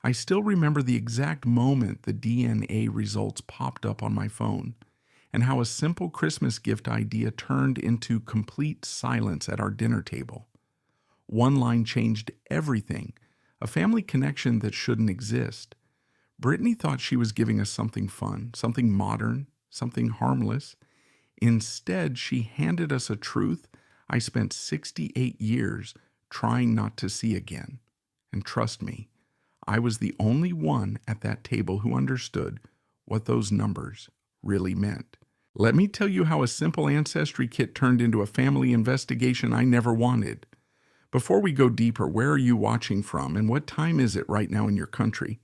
I still remember the exact moment the DNA results popped up on my phone, and how a simple Christmas gift idea turned into complete silence at our dinner table. One line changed everything, a family connection that shouldn't exist. Brittany thought she was giving us something fun, something modern, something harmless. Instead, she handed us a truth I spent 68 years trying not to see again. And trust me, I was the only one at that table who understood what those numbers really meant. Let me tell you how a simple Ancestry kit turned into a family investigation I never wanted. Before we go deeper, where are you watching from, and what time is it right now in your country?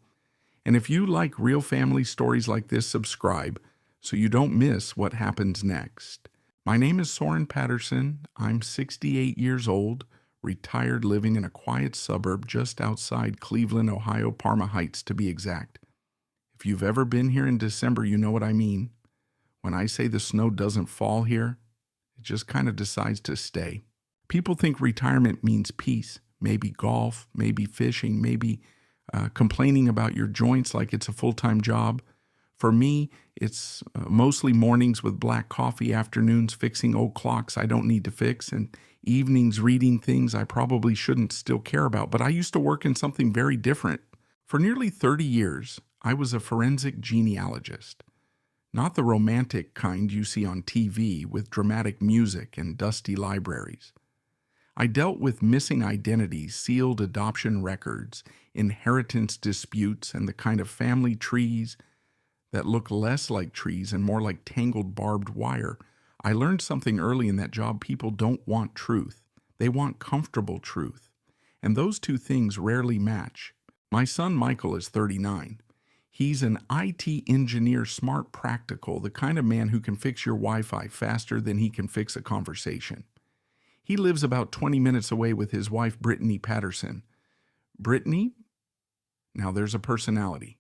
And if you like real family stories like this, subscribe so you don't miss what happens next. My name is Soren Patterson. I'm 68 years old, retired, living in a quiet suburb just outside Cleveland, Ohio, Parma Heights to be exact. If you've ever been here in December, you know what I mean. When I say the snow doesn't fall here, it just kind of decides to stay. People think retirement means peace, maybe golf, maybe fishing, maybe complaining about your joints like it's a full-time job. For me, it's mostly mornings with black coffee, afternoons fixing old clocks I don't need to fix, and evenings reading things I probably shouldn't still care about. But I used to work in something very different. For nearly 30 years, I was a forensic genealogist. Not the romantic kind you see on TV with dramatic music and dusty libraries. I dealt with missing identities, sealed adoption records, inheritance disputes, and the kind of family trees that look less like trees and more like tangled barbed wire. I learned something early in that job. People don't want truth. They want comfortable truth. And those two things rarely match. My son Michael is 39. He's an IT engineer, smart, practical, the kind of man who can fix your Wi-Fi faster than he can fix a conversation. He lives about 20 minutes away with his wife, Brittany Patterson. Brittany? Now there's a personality.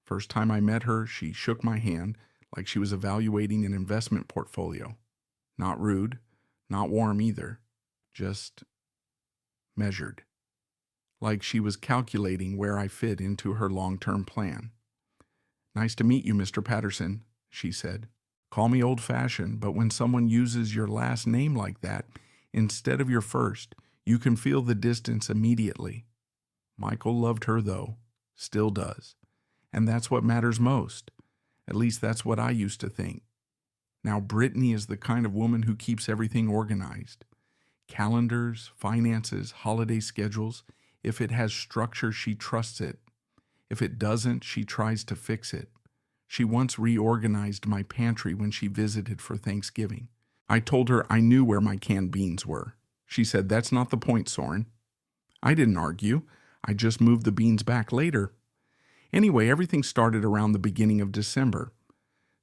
First time I met her, she shook my hand like she was evaluating an investment portfolio. Not rude, not warm either, just measured. Like she was calculating where I fit into her long-term plan. "Nice to meet you, Mr. Patterson," she said. "Call me old-fashioned, but when someone uses your last name like that, instead of your first, you can feel the distance immediately." Michael loved her, though, still does. And that's what matters most. At least that's what I used to think. Now, Brittany is the kind of woman who keeps everything organized. Calendars, finances, holiday schedules. If it has structure, she trusts it. If it doesn't, she tries to fix it. She once reorganized my pantry when she visited for Thanksgiving. I told her I knew where my canned beans were. She said, "That's not the point, Soren." I didn't argue. I just moved the beans back later. Anyway, everything started around the beginning of December.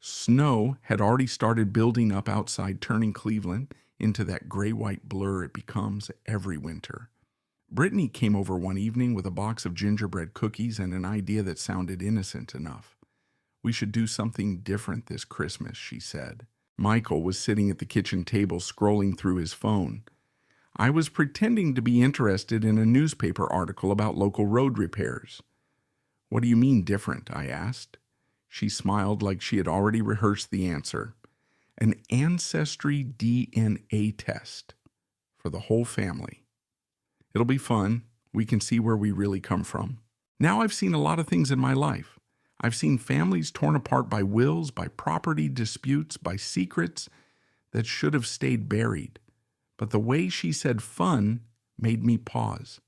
Snow had already started building up outside, turning Cleveland into that gray-white blur it becomes every winter. Brittany came over one evening with a box of gingerbread cookies and an idea that sounded innocent enough. "We should do something different this Christmas," she said. Michael was sitting at the kitchen table scrolling through his phone. I was pretending to be interested in a newspaper article about local road repairs. "What do you mean different?" I asked. She smiled like she had already rehearsed the answer. "An Ancestry DNA test for the whole family. It'll be fun. We can see where we really come from." Now I've seen a lot of things in my life. I've seen families torn apart by wills, by property disputes, by secrets that should have stayed buried. But the way she said fun made me pause.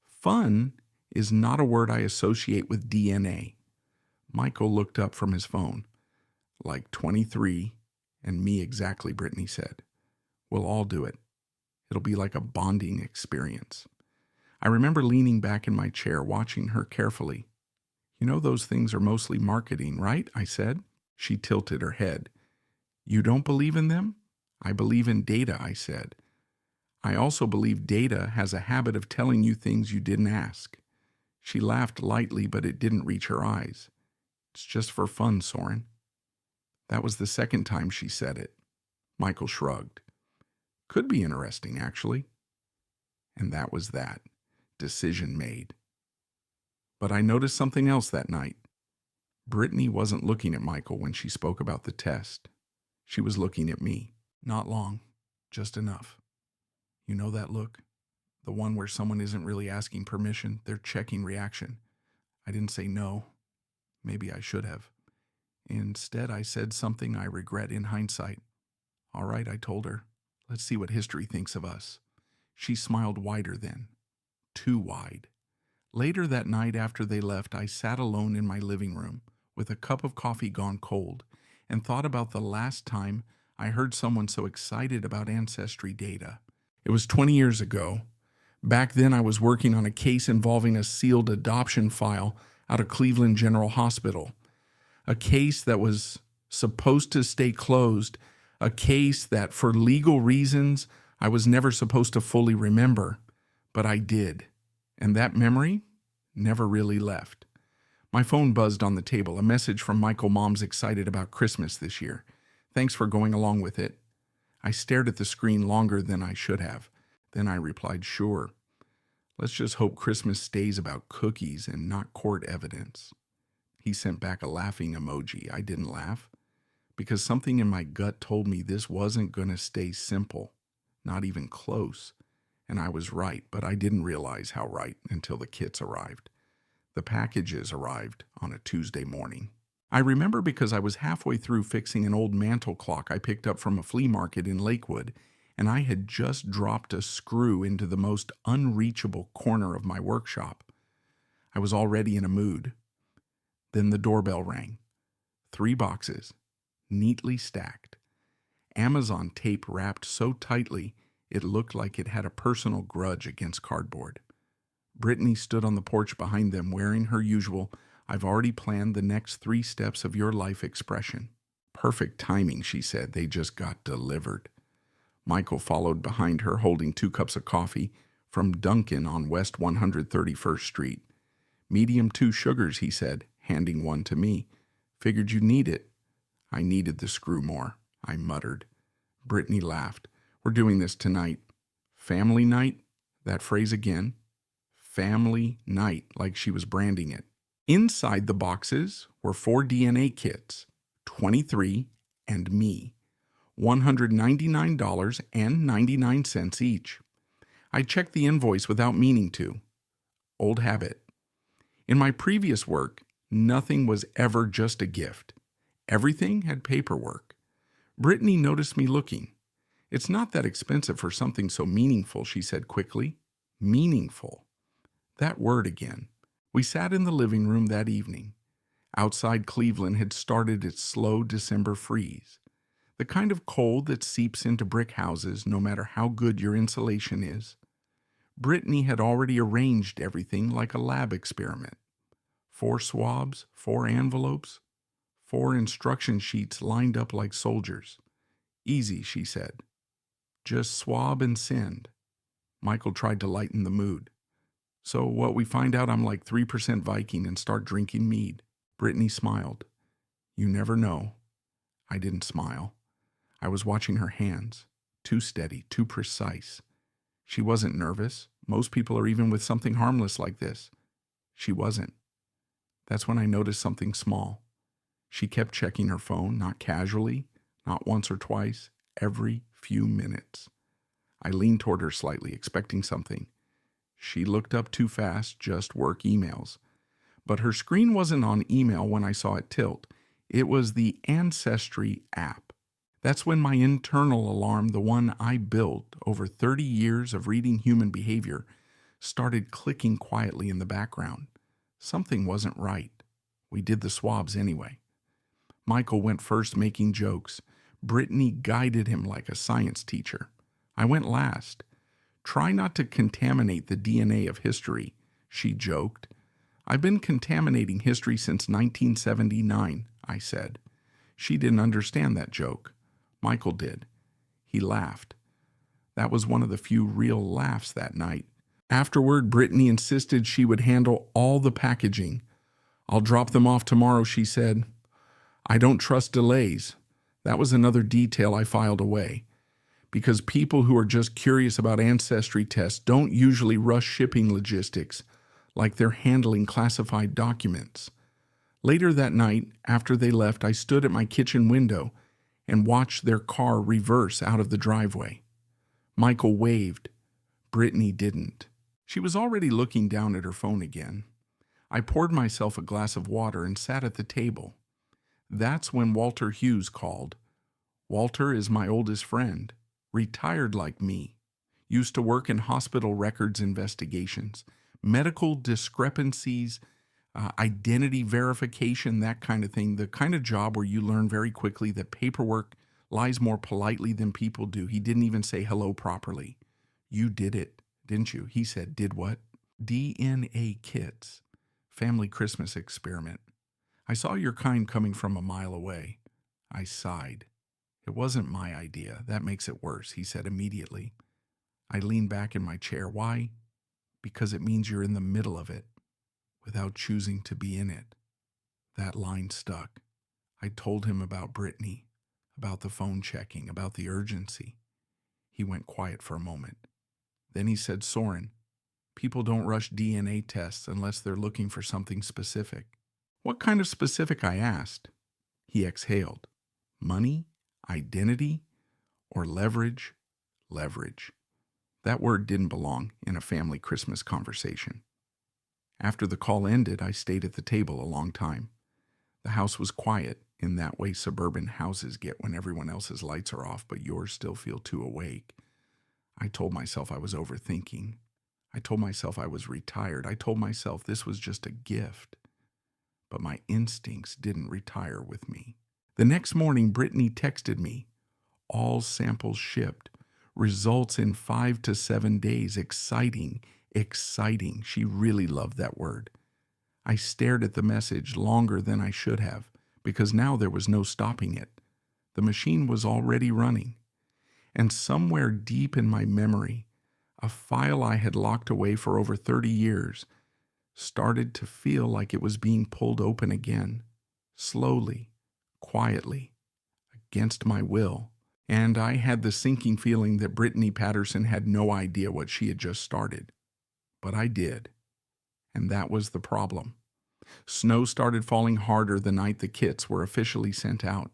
Fun is not a word I associate with DNA. Michael looked up from his phone. "Like 23, and me exactly," Brittany said. "We'll all do it. It'll be like a bonding experience." I remember leaning back in my chair, watching her carefully. "You know those things are mostly marketing, right?" I said. She tilted her head. "You don't believe in them?" "I believe in data," I said. "I also believe data has a habit of telling you things you didn't ask." She laughed lightly, but it didn't reach her eyes. "It's just for fun, Soren." That was the second time she said it. Michael shrugged. "Could be interesting, actually." And that was that. Decision made. But I noticed something else that night. Brittany wasn't looking at Michael when she spoke about the test. She was looking at me. Not long, just enough. You know that look? The one where someone isn't really asking permission, they're checking reaction. I didn't say no. Maybe I should have. Instead, I said something I regret in hindsight. All right, I told her. Let's see what history thinks of us. She smiled wider then. Too wide. Later that night after they left, I sat alone in my living room with a cup of coffee gone cold and thought about the last time I heard someone so excited about Ancestry data. It was 20 years ago. Back then, I was working on a case involving a sealed adoption file out of Cleveland General Hospital. A case that was supposed to stay closed, a case that, for legal reasons, I was never supposed to fully remember, but I did. And that memory never really left. My phone buzzed on the table, a message from Michael. Mom's excited about Christmas this year. Thanks for going along with it. I stared at the screen longer than I should have. Then I replied, sure. Let's just hope Christmas stays about cookies and not court evidence. He sent back a laughing emoji. I didn't laugh because something in my gut told me this wasn't going to stay simple, not even close. And I was right, but I didn't realize how right until the kits arrived. The packages arrived on a Tuesday morning. I remember because I was halfway through fixing an old mantel clock I picked up from a flea market in Lakewood, and I had just dropped a screw into the most unreachable corner of my workshop. I was already in a mood. Then the doorbell rang. 3 boxes, neatly stacked. Amazon tape wrapped so tightly it looked like it had a personal grudge against cardboard. Brittany stood on the porch behind them wearing her usual, I've already planned the next 3 steps of your life expression. Perfect timing, she said. They just got delivered. Michael followed behind her holding 2 cups of coffee from Dunkin' on West 131st Street. Medium 2 sugars, he said, handing one to me. Figured you'd need it. I needed the screw more, I muttered. Brittany laughed. We're doing this tonight. Family night? That phrase again. Family night, like she was branding it. Inside the boxes were 4 DNA kits, 23 and me, $199.99 each. I checked the invoice without meaning to. Old habit. In my previous work, nothing was ever just a gift. Everything had paperwork. Brittany noticed me looking. It's not that expensive for something so meaningful, she said quickly. Meaningful. That word again. We sat in the living room that evening. Outside Cleveland had started its slow December freeze. The kind of cold that seeps into brick houses no matter how good your insulation is. Brittany had already arranged everything like a lab experiment. 4 swabs, 4 envelopes, 4 instruction sheets lined up like soldiers. Easy, she said. Just swab and send. Michael tried to lighten the mood. So what we find out I'm like 3% Viking and start drinking mead. Brittany smiled. You never know. I didn't smile. I was watching her hands. Too steady, too precise. She wasn't nervous. Most people are even with something harmless like this. She wasn't. That's when I noticed something small. She kept checking her phone, not casually, not once or twice, every few minutes. I leaned toward her slightly, expecting something. She looked up too fast, just work emails. But her screen wasn't on email when I saw it tilt. It was the Ancestry app. That's when my internal alarm, the one I built over 30 years of reading human behavior, started clicking quietly in the background. Something wasn't right. We did the swabs anyway. Michael went first, making jokes. Brittany guided him like a science teacher. I went last. Try not to contaminate the DNA of history, she joked. I've been contaminating history since 1979, I said. She didn't understand that joke. Michael did. He laughed. That was one of the few real laughs that night. Afterward, Brittany insisted she would handle all the packaging. I'll drop them off tomorrow, she said. I don't trust delays. That was another detail I filed away. Because people who are just curious about ancestry tests don't usually rush shipping logistics, like they're handling classified documents. Later that night, after they left, I stood at my kitchen window and watched their car reverse out of the driveway. Michael waved. Brittany didn't. She was already looking down at her phone again. I poured myself a glass of water and sat at the table. That's when Walter Hughes called. Walter is my oldest friend, retired like me, used to work in hospital records investigations, medical discrepancies, identity verification, that kind of thing, the kind of job where you learn very quickly that paperwork lies more politely than people do. He didn't even say hello properly. You did it, didn't you? He said, did what? DNA kits. Family Christmas experiment. I saw your kind coming from a mile away. I sighed. It wasn't my idea. That makes it worse, he said immediately. I leaned back in my chair. Why? Because it means you're in the middle of it, without choosing to be in it. That line stuck. I told him about Brittany, about the phone checking, about the urgency. He went quiet for a moment. Then he said, Soren, people don't rush DNA tests unless they're looking for something specific. What kind of specific? I asked. He exhaled. Money? Identity? Or leverage? Leverage. That word didn't belong in a family Christmas conversation. After the call ended, I stayed at the table a long time. The house was quiet, in that way suburban houses get when everyone else's lights are off, but yours still feel too awake. I told myself I was overthinking. I told myself I was retired. I told myself this was just a gift. But my instincts didn't retire with me. The next morning, Brittany texted me. All samples shipped. Results in 5 to 7 days. Exciting, exciting. She really loved that word. I stared at the message longer than I should have, because now there was no stopping it. The machine was already running. And somewhere deep in my memory, a file I had locked away for over 30 years started to feel like it was being pulled open again, slowly, quietly, against my will. And I had the sinking feeling that Brittany Patterson had no idea what she had just started. But I did. And that was the problem. Snow started falling harder the night the kits were officially sent out.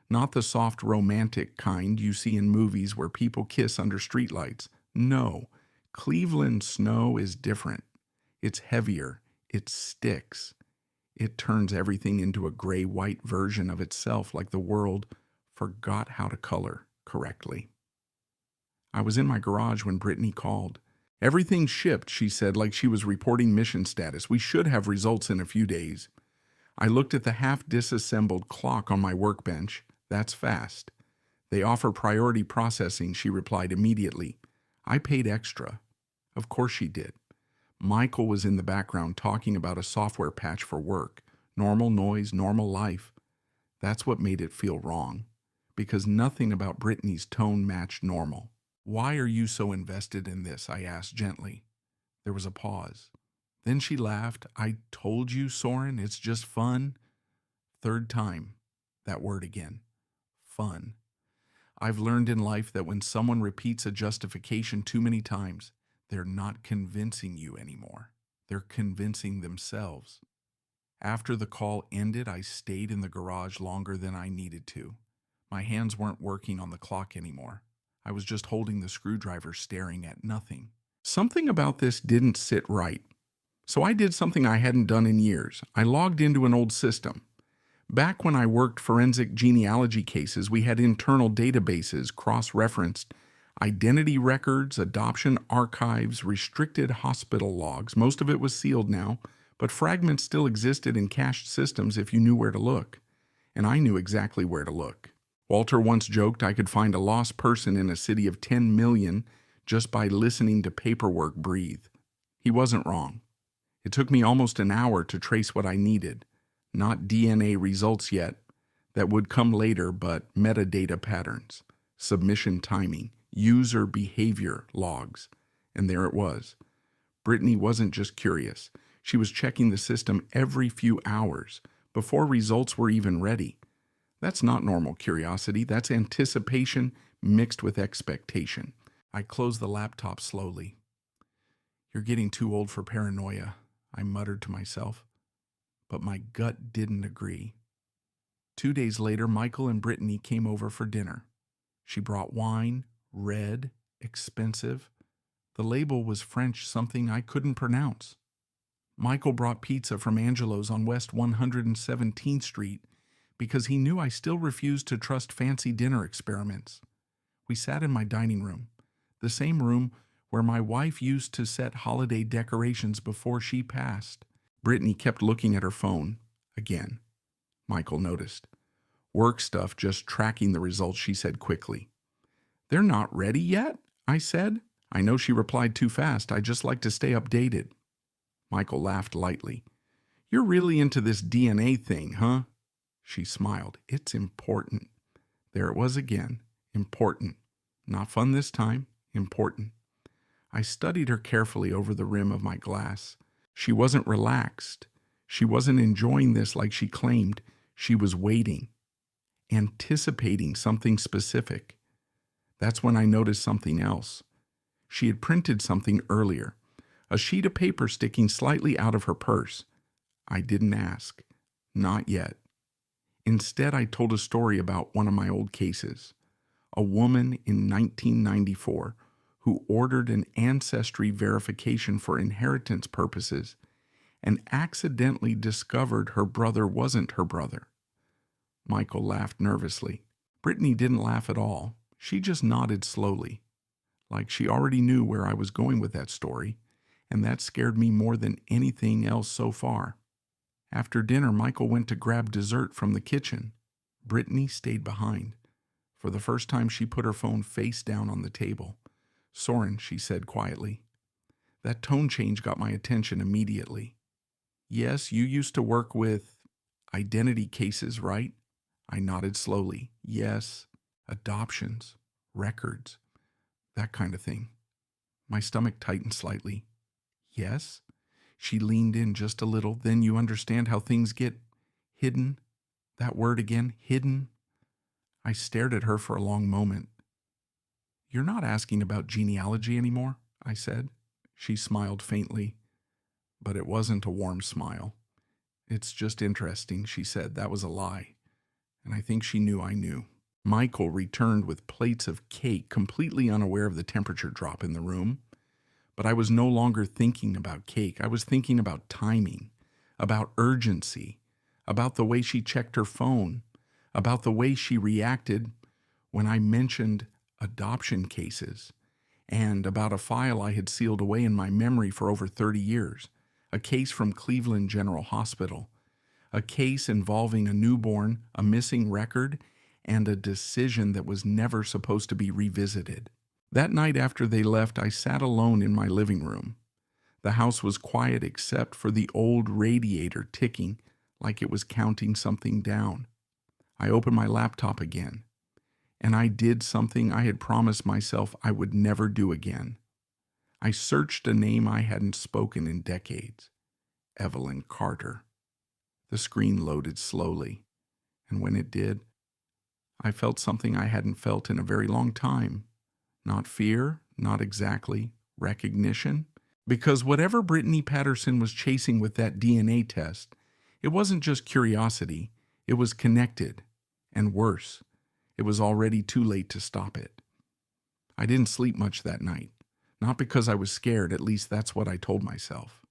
Not the soft romantic kind you see in movies where people kiss under streetlights. No, Cleveland snow is different. It's heavier. It sticks. It turns everything into a gray-white version of itself, like the world forgot how to color correctly. I was in my garage when Brittany called. Everything shipped, she said, like she was reporting mission status. We should have results in a few days. I looked at the half-disassembled clock on my workbench. That's fast. They offer priority processing, she replied immediately. I paid extra. Of course she did. Michael was in the background talking about a software patch for work. Normal noise, normal life. That's what made it feel wrong, because nothing about Brittany's tone matched normal. Why are you so invested in this? I asked gently. There was a pause. Then she laughed. I told you, Soren, it's just fun. Third time, that word again. Fun. I've learned in life that when someone repeats a justification too many times, they're not convincing you anymore. They're convincing themselves. After the call ended, I stayed in the garage longer than I needed to. My hands weren't working on the clock anymore. I was just holding the screwdriver, staring at nothing. Something about this didn't sit right. So I did something I hadn't done in years. I logged into an old system. Back when I worked forensic genealogy cases, we had internal databases, cross-referenced identity records, adoption archives, restricted hospital logs. Most of it was sealed now, but fragments still existed in cached systems if you knew where to look. And I knew exactly where to look. Walter once joked I could find a lost person in a city of 10 million just by listening to paperwork breathe. He wasn't wrong. It took me almost an hour to trace what I needed. Not DNA results yet. That would come later, but metadata patterns, submission timing, user behavior logs. And there it was. Brittany wasn't just curious. She was checking the system every few hours, before results were even ready. That's not normal curiosity. That's anticipation mixed with expectation. I closed the laptop slowly. You're getting too old for paranoia. I muttered to myself, but my gut didn't agree. 2 days later, Michael and Brittany came over for dinner. She brought wine, red, expensive. The label was French, something I couldn't pronounce. Michael brought pizza from Angelo's on West 117th Street because he knew I still refused to trust fancy dinner experiments. We sat in my dining room, the same room where my wife used to set holiday decorations before she passed. Brittany kept looking at her phone again. Michael noticed. Work stuff, just tracking the results, she said quickly. They're not ready yet, I said. I know she replied too fast. I just like to stay updated. Michael laughed lightly. You're really into this DNA thing, huh? She smiled. It's important. There it was again. Important. Not fun this time. Important. I studied her carefully over the rim of my glass. She wasn't relaxed. She wasn't enjoying this like she claimed. She was waiting, anticipating something specific. That's when I noticed something else. She had printed something earlier, a sheet of paper sticking slightly out of her purse. I didn't ask. Not yet. Instead, I told a story about one of my old cases. A woman in 1994 who ordered an ancestry verification for inheritance purposes and accidentally discovered her brother wasn't her brother. Michael laughed nervously. Brittany didn't laugh at all. She just nodded slowly, like she already knew where I was going with that story, and that scared me more than anything else so far. After dinner, Michael went to grab dessert from the kitchen. Brittany stayed behind. For the first time, she put her phone face down on the table. Soren, she said quietly. That tone change got my attention immediately. Yes, you used to work with identity cases, right? I nodded slowly. Yes, adoptions, records, that kind of thing. My stomach tightened slightly. Yes? She leaned in just a little. Then you understand how things get hidden? That word again, hidden? I stared at her for a long moment. You're not asking about genealogy anymore, I said. She smiled faintly, but it wasn't a warm smile. It's just interesting, she said. That was a lie. And I think she knew I knew. Michael returned with plates of cake, completely unaware of the temperature drop in the room. But I was no longer thinking about cake. I was thinking about timing, about urgency, about the way she checked her phone, about the way she reacted when I mentioned adoption cases, and about a file I had sealed away in my memory for over 30 years, a case from Cleveland General Hospital, a case involving a newborn, a missing record, and a decision that was never supposed to be revisited. That night after they left, I sat alone in my living room. The house was quiet except for the old radiator ticking like it was counting something down. I opened my laptop again, and I did something I had promised myself I would never do again. I searched a name I hadn't spoken in decades. Evelyn Carter. The screen loaded slowly, and when it did, I felt something I hadn't felt in a very long time. Not fear, not exactly recognition, because whatever Brittany Patterson was chasing with that DNA test, it wasn't just curiosity, it was connected, and worse, it was already too late to stop it. I didn't sleep much that night, not because I was scared, at least that's what I told myself,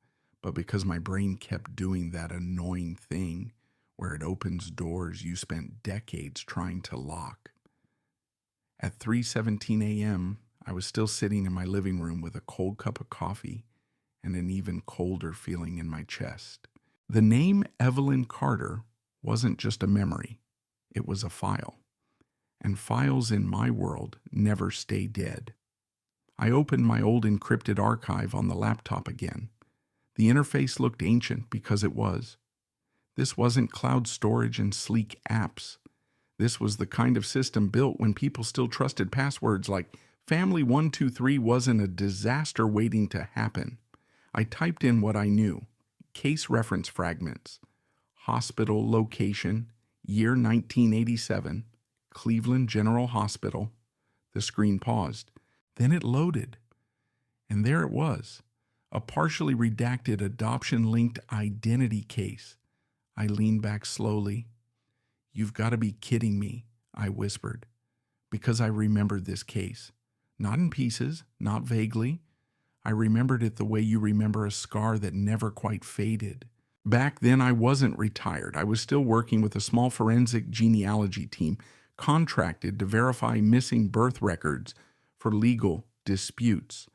but because my brain kept doing that annoying thing where it opens doors you spent decades trying to lock. At 3:17 a.m., I was still sitting in my living room with a cold cup of coffee and an even colder feeling in my chest. The name Evelyn Carter wasn't just a memory, it was a file. And files in my world never stay dead. I opened my old encrypted archive on the laptop again. The interface looked ancient because it was. This wasn't cloud storage and sleek apps. This was the kind of system built when people still trusted passwords like Family123 wasn't a disaster waiting to happen. I typed in what I knew. Case reference fragments. Hospital location, year 1987, Cleveland General Hospital. The screen paused. Then it loaded. And there it was. A partially redacted adoption-linked identity case. I leaned back slowly. "You've got to be kidding me," I whispered, because I remembered this case. Not in pieces, not vaguely. I remembered it the way you remember a scar that never quite faded. Back then, I wasn't retired. I was still working with a small forensic genealogy team contracted to verify missing birth records for legal disputes.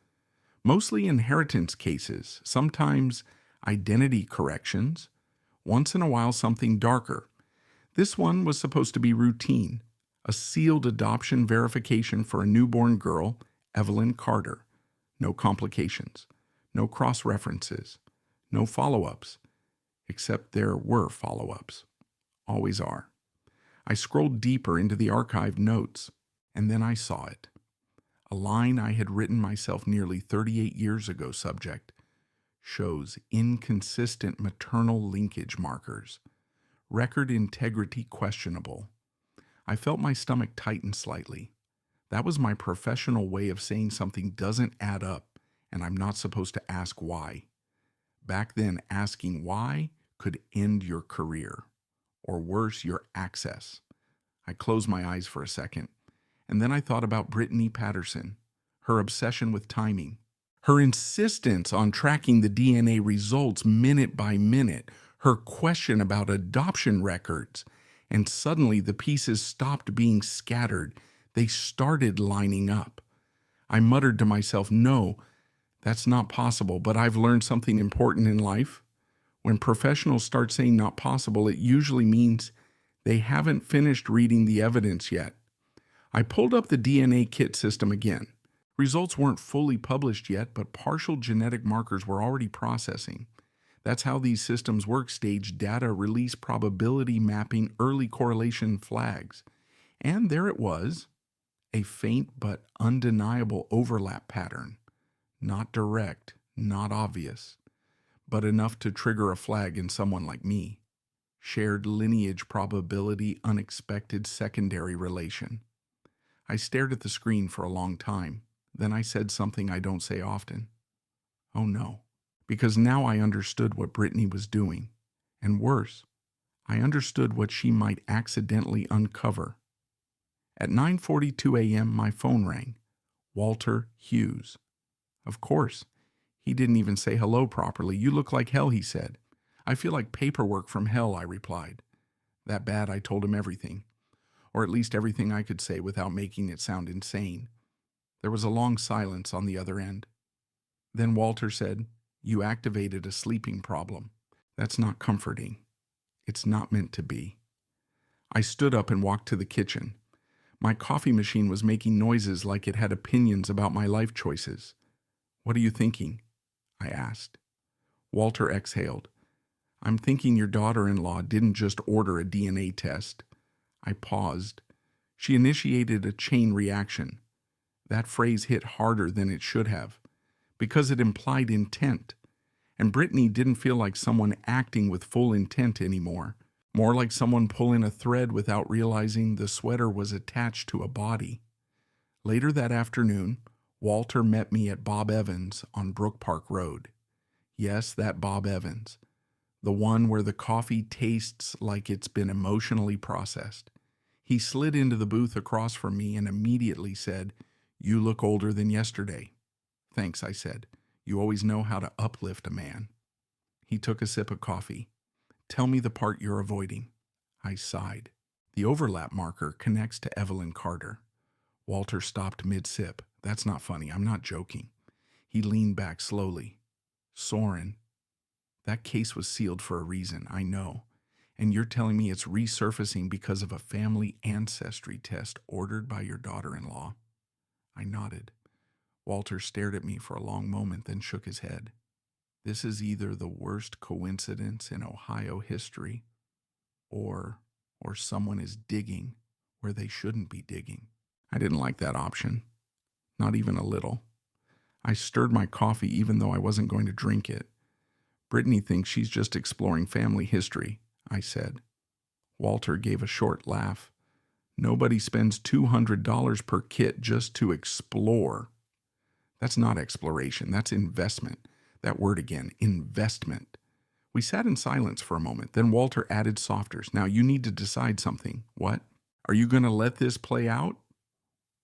Mostly inheritance cases, sometimes identity corrections, once in a while something darker. This one was supposed to be routine, a sealed adoption verification for a newborn girl, Evelyn Carter. No complications, no cross-references, no follow-ups, except there were follow-ups. Always are. I scrolled deeper into the archived notes, and then I saw it. A line I had written myself nearly 38 years ago. Subject: shows inconsistent maternal linkage markers. Record integrity questionable. I felt my stomach tighten slightly. That was my professional way of saying something doesn't add up, and I'm not supposed to ask why. Back then, asking why could end your career, or worse, your access. I closed my eyes for a second, and then I thought about Brittany Patterson, her obsession with timing, her insistence on tracking the DNA results minute by minute, her question about adoption records, and suddenly the pieces stopped being scattered. They started lining up. I muttered to myself, "No, that's not possible," but I've learned something important in life. When professionals start saying not possible, it usually means they haven't finished reading the evidence yet. I pulled up the DNA kit system again. Results weren't fully published yet, but partial genetic markers were already processing. That's how these systems work: stage data, release probability mapping, early correlation flags. And there it was, a faint but undeniable overlap pattern. Not direct, not obvious, but enough to trigger a flag in someone like me. Shared lineage probability, unexpected secondary relation. I stared at the screen for a long time. Then I said something I don't say often. Oh no, because now I understood what Brittany was doing. And worse, I understood what she might accidentally uncover. At 9:42 a.m., my phone rang. Walter Hughes. Of course. He didn't even say hello properly. "You look like hell," he said. "I feel like paperwork from hell," I replied. That bad, I told him everything. Or at least everything I could say without making it sound insane. There was a long silence on the other end. Then Walter said, "You activated a sleeping problem. That's not comforting. It's not meant to be." I stood up and walked to the kitchen. My coffee machine was making noises like it had opinions about my life choices. "What are you thinking?" I asked. Walter exhaled. "I'm thinking your daughter-in-law didn't just order a DNA test." I paused. She initiated a chain reaction. That phrase hit harder than it should have, because it implied intent. And Brittany didn't feel like someone acting with full intent anymore, more like someone pulling a thread without realizing the sweater was attached to a body. Later that afternoon, Walter met me at Bob Evans on Brook Park Road. Yes, that Bob Evans. The one where the coffee tastes like it's been emotionally processed. He slid into the booth across from me and immediately said, "You look older than yesterday." "Thanks," I said. "You always know how to uplift a man." He took a sip of coffee. "Tell me the part you're avoiding." I sighed. "The overlap marker connects to Evelyn Carter." Walter stopped mid-sip. "That's not funny. I'm not joking." He leaned back slowly. "Soren, that case was sealed for a reason, I know. And you're telling me it's resurfacing because of a family ancestry test ordered by your daughter-in-law?" I nodded. Walter stared at me for a long moment, then shook his head. "This is either the worst coincidence in Ohio history, or someone is digging where they shouldn't be digging." I didn't like that option. Not even a little. I stirred my coffee even though I wasn't going to drink it. "Brittany thinks she's just exploring family history," I said. Walter gave a short laugh. "Nobody spends $200 per kit just to explore." "That's not exploration, that's investment. That word again, investment. We sat in silence for a moment. Then Walter added softer. Now you need to decide something. What? Are you going to let this play out?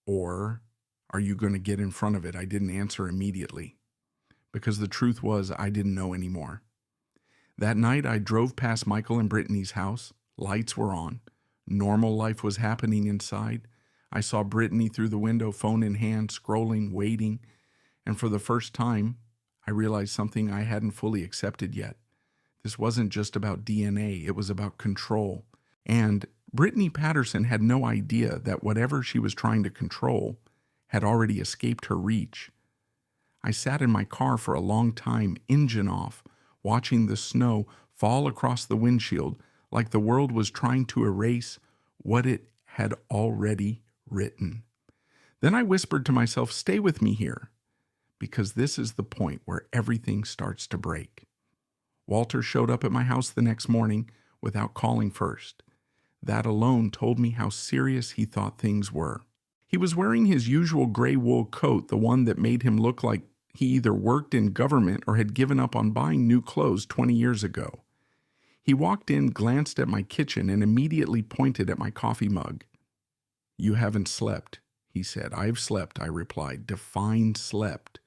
Or are you going to get in front of it? I didn't answer immediately, because the truth was I didn't know anymore. That night I drove past Michael and Brittany's house. Lights were on. Normal life was happening inside. I saw Brittany through the window, phone in hand, scrolling, waiting. And for the first time, I realized something I hadn't fully accepted yet. This wasn't just about DNA, it was about control. And Brittany Patterson had no idea that whatever she was trying to control had already escaped her reach. I sat in my car for a long time, engine off, watching the snow fall across the windshield like the world was trying to erase what it had already written. Then I whispered to myself, stay with me here, because this is the point where everything starts to break. Walter showed up at my house the next morning without calling first. That alone told me how serious he thought things were. He was wearing his usual gray wool coat, the one that made him look like he either worked in government or had given up on buying new clothes 20 years ago. He walked in, glanced at my kitchen, and immediately pointed at my coffee mug. "You haven't slept," he said. "I've slept," I replied. "Define slept."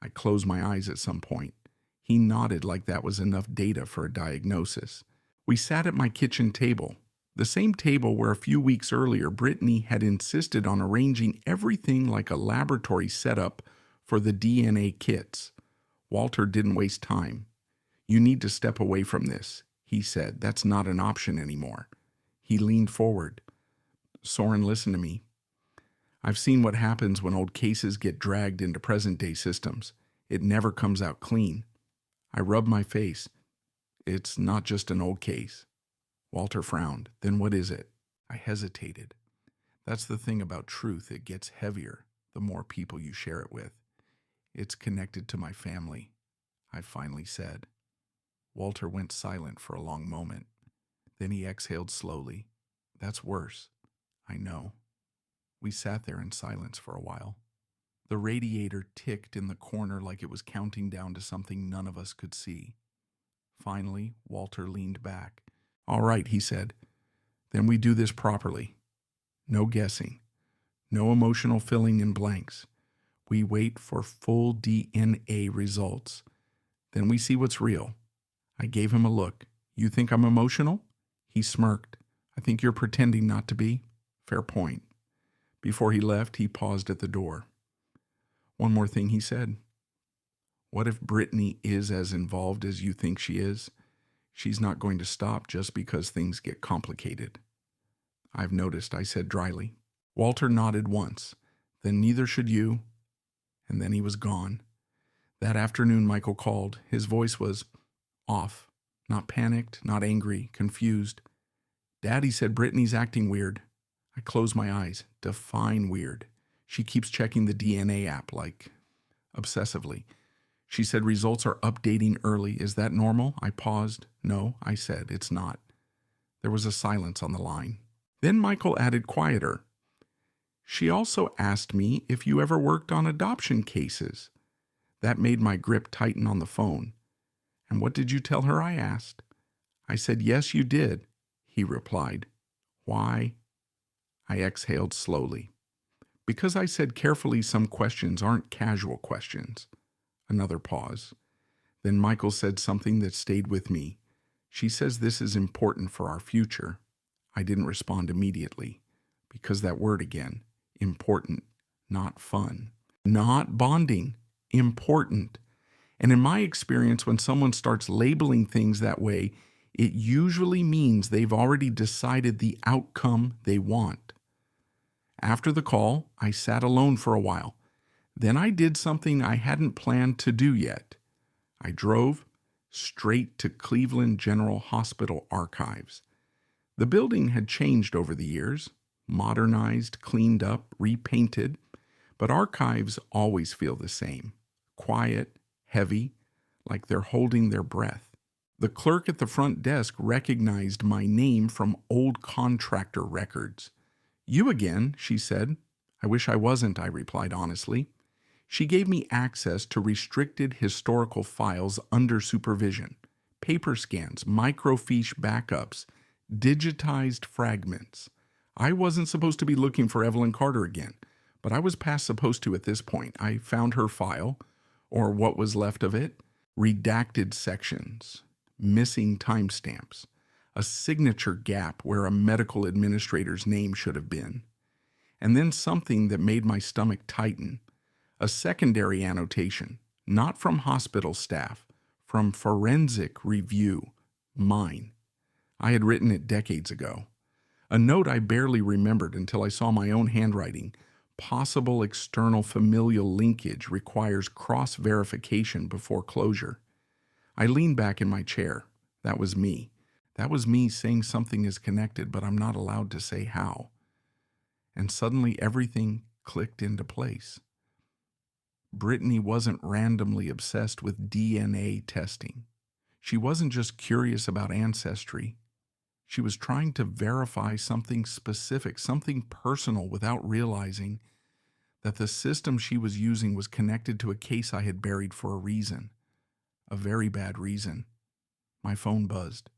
I closed my eyes at some point. He nodded like that was enough data for a diagnosis. We sat at my kitchen table, the same table where a few weeks earlier Brittany had insisted on arranging everything like a laboratory setup for the DNA kits. Walter didn't waste time. "You need to step away from this," he said. "That's not an option anymore." He leaned forward. "Soren, listen to me. I've seen what happens when old cases get dragged into present-day systems. It never comes out clean." I rubbed my face. "It's not just an old case." Walter frowned. "Then what is it?" I hesitated. "That's the thing about truth. It gets heavier the more people you share it with. It's connected to my family," I finally said. Walter went silent for a long moment. Then he exhaled slowly. "That's worse." "I know." We sat there in silence for a while. The radiator ticked in the corner like it was counting down to something none of us could see. Finally, Walter leaned back. "All right," he said. "Then we do this properly. No guessing. No emotional filling in blanks. We wait for full DNA results. Then we see what's real." I gave him a look. "You think I'm emotional?" He smirked. "I think you're pretending not to be." "Fair point." Before he left, he paused at the door. "One more thing," he said. "What if Brittany is as involved as you think she is? She's not going to stop just because things get complicated." "I've noticed," I said dryly. Walter nodded once. "Then neither should you." And then he was gone. That afternoon, Michael called. His voice was off. Not panicked, not angry, confused. "Dad," he said, "Brittany's acting weird." I closed my eyes. Define weird. She keeps checking the DNA app, like obsessively. She said results are updating early. Is that normal? I paused. "No," I said, "it's not." There was a silence on the line. Then Michael added quieter. "She also asked me if you ever worked on adoption cases." That made my grip tighten on the phone. "And what did you tell her?" I asked. "I said, yes, you did," he replied. "Why?" I exhaled slowly. "Because I said carefully some questions aren't casual questions." Another pause. Then Michael said something that stayed with me. "She says this is important for our future." I didn't respond immediately, because that word again, important, not fun. Not bonding, important. And in my experience, when someone starts labeling things that way, it usually means they've already decided the outcome they want. After the call, I sat alone for a while. Then I did something I hadn't planned to do yet. I drove straight to Cleveland General Hospital archives. The building had changed over the years, modernized, cleaned up, repainted, but archives always feel the same. Quiet, heavy, like they're holding their breath. The clerk at the front desk recognized my name from old contractor records. "You again," she said. "I wish I wasn't," I replied honestly. She gave me access to restricted historical files under supervision, paper scans, microfiche backups, digitized fragments. I wasn't supposed to be looking for Evelyn Carter again, but I was past supposed to at this point. I found her file, or what was left of it, redacted sections, missing timestamps, a signature gap where a medical administrator's name should have been, and then something that made my stomach tighten, a secondary annotation, not from hospital staff, from forensic review, mine. I had written it decades ago. A note I barely remembered until I saw my own handwriting. Possible external familial linkage requires cross-verification before closure. I leaned back in my chair. That was me. That was me saying something is connected, but I'm not allowed to say how. And suddenly everything clicked into place. Brittany wasn't randomly obsessed with DNA testing. She wasn't just curious about Ancestry. She was trying to verify something specific, something personal, without realizing that the system she was using was connected to a case I had buried for a reason. A very bad reason. My phone buzzed.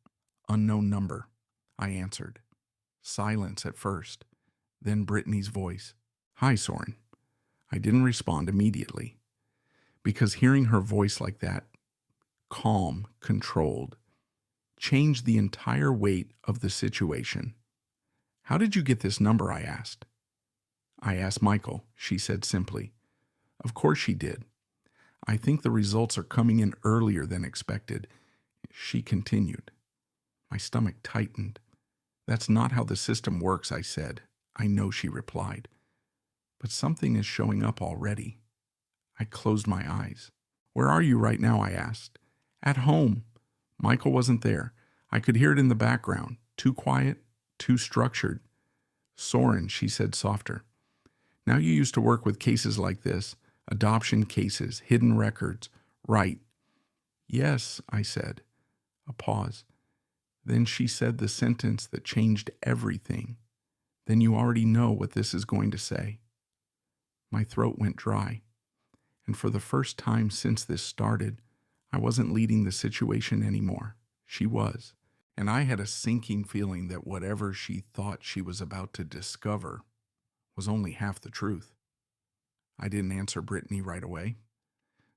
Unknown number. I answered. Silence at first. Then Brittany's voice. Hi, Soren. I didn't respond immediately, because hearing her voice like that, calm, controlled, changed the entire weight of the situation. How did you get this number? I asked. I asked Michael, she said simply. Of course she did. I think the results are coming in earlier than expected. She continued. My stomach tightened. That's not how the system works, I said. I know, she replied. But something is showing up already. I closed my eyes. Where are you right now? I asked. At home. Michael wasn't there. I could hear it in the background. Too quiet, too structured. Soren, she said softer. Now you used to work with cases like this, adoption cases, hidden records, right? Yes, I said. A pause. Then she said the sentence that changed everything. Then you already know what this is going to say. My throat went dry, and for the first time since this started, I wasn't leading the situation anymore. She was, and I had a sinking feeling that whatever she thought she was about to discover was only half the truth. I didn't answer Brittany right away,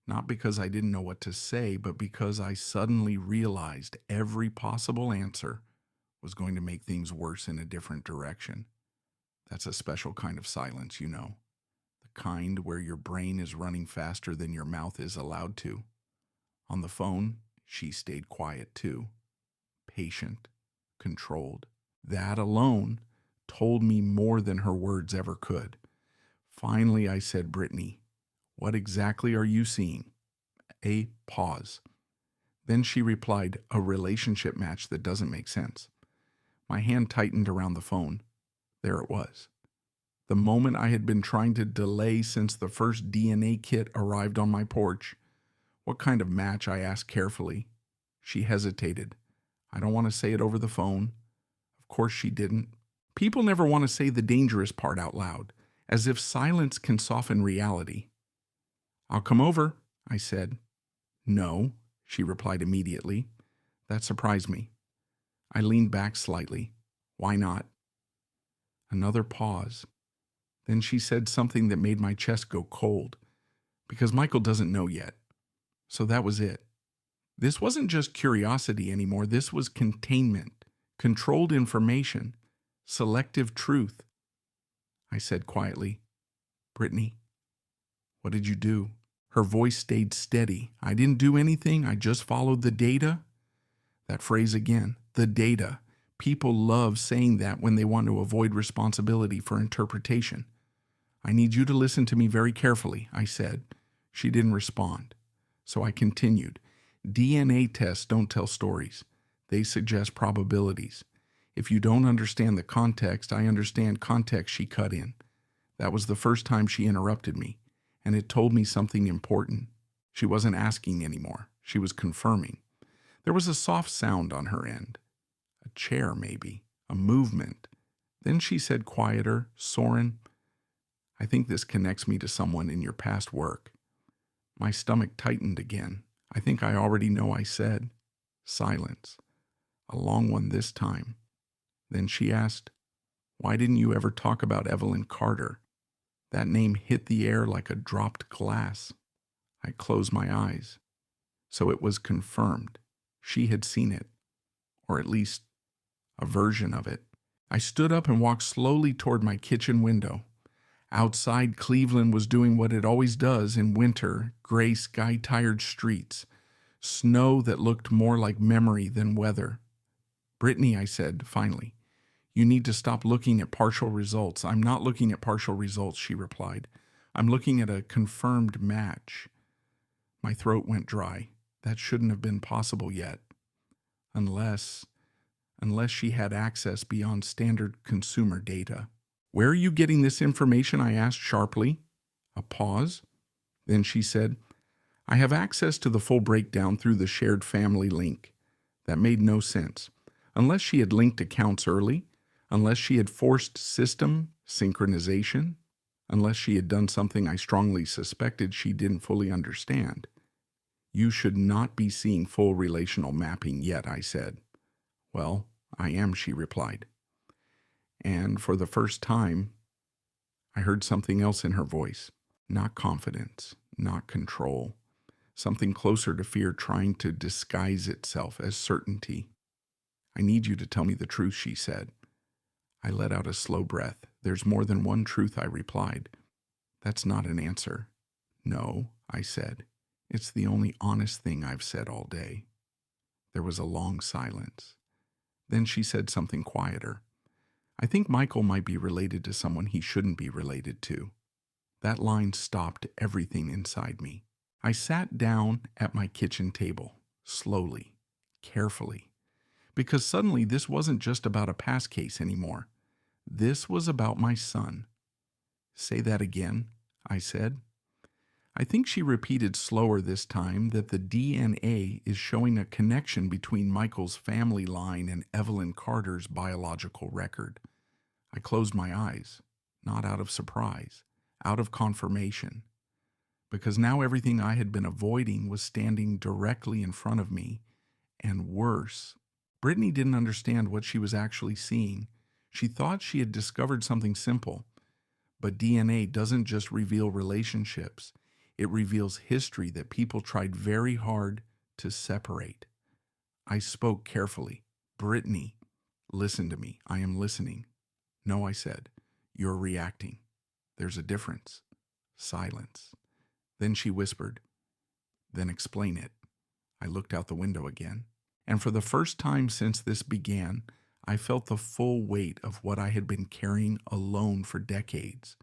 not because I didn't know what to say, but because I suddenly realized every possible answer was going to make things worse in a different direction. That's a special kind of silence, you know. The kind where your brain is running faster than your mouth is allowed to. On the phone, she stayed quiet too. Patient, controlled. That alone told me more than her words ever could. Finally, I said, Brittany, what exactly are you seeing? A pause. Then she replied, a relationship match that doesn't make sense. My hand tightened around the phone. There it was. The moment I had been trying to delay since the first DNA kit arrived on my porch. What kind of match? I asked carefully. She hesitated. I don't want to say it over the phone. Of course she didn't. People never want to say the dangerous part out loud, as if silence can soften reality. I'll come over, I said. No, she replied immediately. That surprised me. I leaned back slightly. Why not? Another pause. Then she said something that made my chest go cold, because Michael doesn't know yet. So that was it. This wasn't just curiosity anymore. This was containment, controlled information, selective truth. I said quietly, Brittany, what did you do? Her voice stayed steady. I didn't do anything. I just followed the data. That phrase again, the data. People love saying that when they want to avoid responsibility for interpretation. I need you to listen to me very carefully, I said. She didn't respond. So I continued. DNA tests don't tell stories. They suggest probabilities. If you don't understand the context, I understand context, she cut in. That was the first time she interrupted me, and it told me something important. She wasn't asking anymore. She was confirming. There was a soft sound on her end. A chair, maybe. A movement. Then she said quieter, Soren, I think this connects me to someone in your past work. My stomach tightened again. I think I already know I said. Silence. A long one this time. Then she asked, "Why didn't you ever talk about Evelyn Carter?" That name hit the air like a dropped glass. I closed my eyes. So it was confirmed. She had seen it, or at least a version of it. I stood up and walked slowly toward my kitchen window. Outside, Cleveland was doing what it always does in winter, gray sky-tired streets, snow that looked more like memory than weather. "Brittany," I said, finally, "you need to stop looking at partial results." "I'm not looking at partial results," she replied. "I'm looking at a confirmed match." My throat went dry. That shouldn't have been possible yet. Unless she had access beyond standard consumer data. "Where are you getting this information?" I asked sharply. A pause. Then she said, "I have access to the full breakdown through the shared family link." That made no sense. Unless she had linked accounts early, unless she had forced system synchronization, unless she had done something I strongly suspected she didn't fully understand. "You should not be seeing full relational mapping yet," I said. "Well, I am," she replied. And for the first time, I heard something else in her voice. Not confidence, not control. Something closer to fear trying to disguise itself as certainty. "I need you to tell me the truth," she said. I let out a slow breath. "There's more than one truth," I replied. "That's not an answer." "No," I said. "It's the only honest thing I've said all day." There was a long silence. Then she said something quieter. "I think Michael might be related to someone he shouldn't be related to." That line stopped everything inside me. I sat down at my kitchen table, slowly, carefully, because suddenly this wasn't just about a past case anymore. This was about my son. "Say that again," I said. I think she repeated slower this time that the DNA is showing a connection between Michael's family line and Evelyn Carter's biological record. I closed my eyes, not out of surprise, out of confirmation, because now everything I had been avoiding was standing directly in front of me, and worse. Brittany didn't understand what she was actually seeing. She thought she had discovered something simple, but DNA doesn't just reveal relationships. It reveals history that people tried very hard to separate. I spoke carefully. "Brittany, listen to me. I am listening." "No," I said. "You're reacting. There's a difference." Silence. Then she whispered, "Then explain it." I looked out the window again, and for the first time since this began, I felt the full weight of what I had been carrying alone for decades.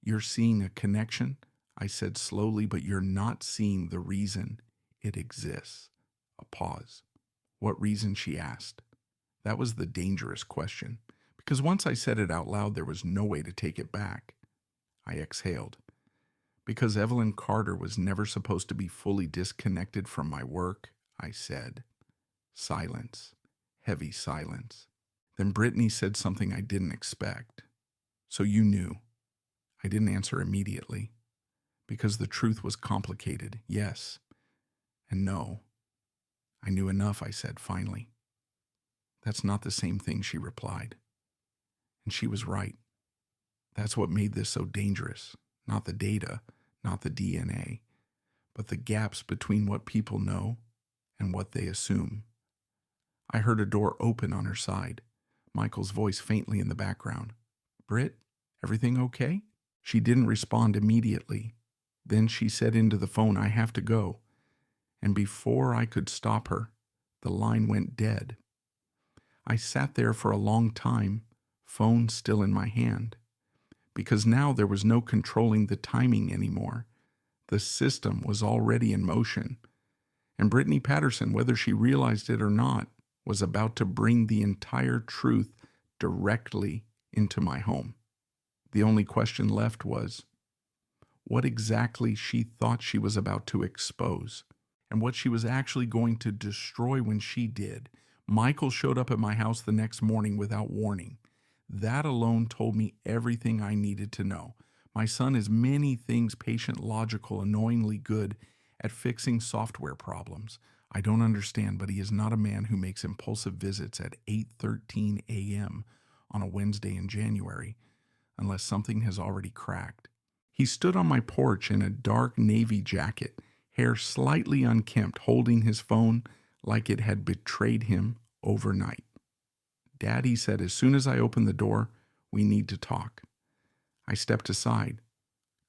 "You're seeing a connection," I said slowly, "but you're not seeing the reason it exists." A pause. "What reason?" she asked. That was the dangerous question, because once I said it out loud, there was no way to take it back. I exhaled. "Because Evelyn Carter was never supposed to be fully disconnected from my work," I said. Silence. Heavy silence. Then Brittany said something I didn't expect. "So you knew." I didn't answer immediately, because the truth was complicated. Yes and no. "I knew enough," I said finally. "That's not the same thing," she replied. And she was right. That's what made this so dangerous. Not the data, not the DNA, but the gaps between what people know and what they assume. I heard a door open on her side, Michael's voice faintly in the background. "Britt, everything okay?" She didn't respond immediately. Then she said into the phone, "I have to go." And before I could stop her, the line went dead. I sat there for a long time, phone still in my hand, because now there was no controlling the timing anymore. The system was already in motion, and Brittany Patterson, whether she realized it or not, was about to bring the entire truth directly into my home. The only question left was what exactly she thought she was about to expose, and what she was actually going to destroy when she did. Michael showed up at my house the next morning without warning. That alone told me everything I needed to know. My son is many things patient, logical, annoyingly good at fixing software problems. I don't understand, but he is not a man who makes impulsive visits at 8:13 a.m. on a Wednesday in January, unless something has already cracked. He stood on my porch in a dark navy jacket, hair slightly unkempt, holding his phone like it had betrayed him overnight. "Dad," he said, as soon as I opened the door, "we need to talk." I stepped aside.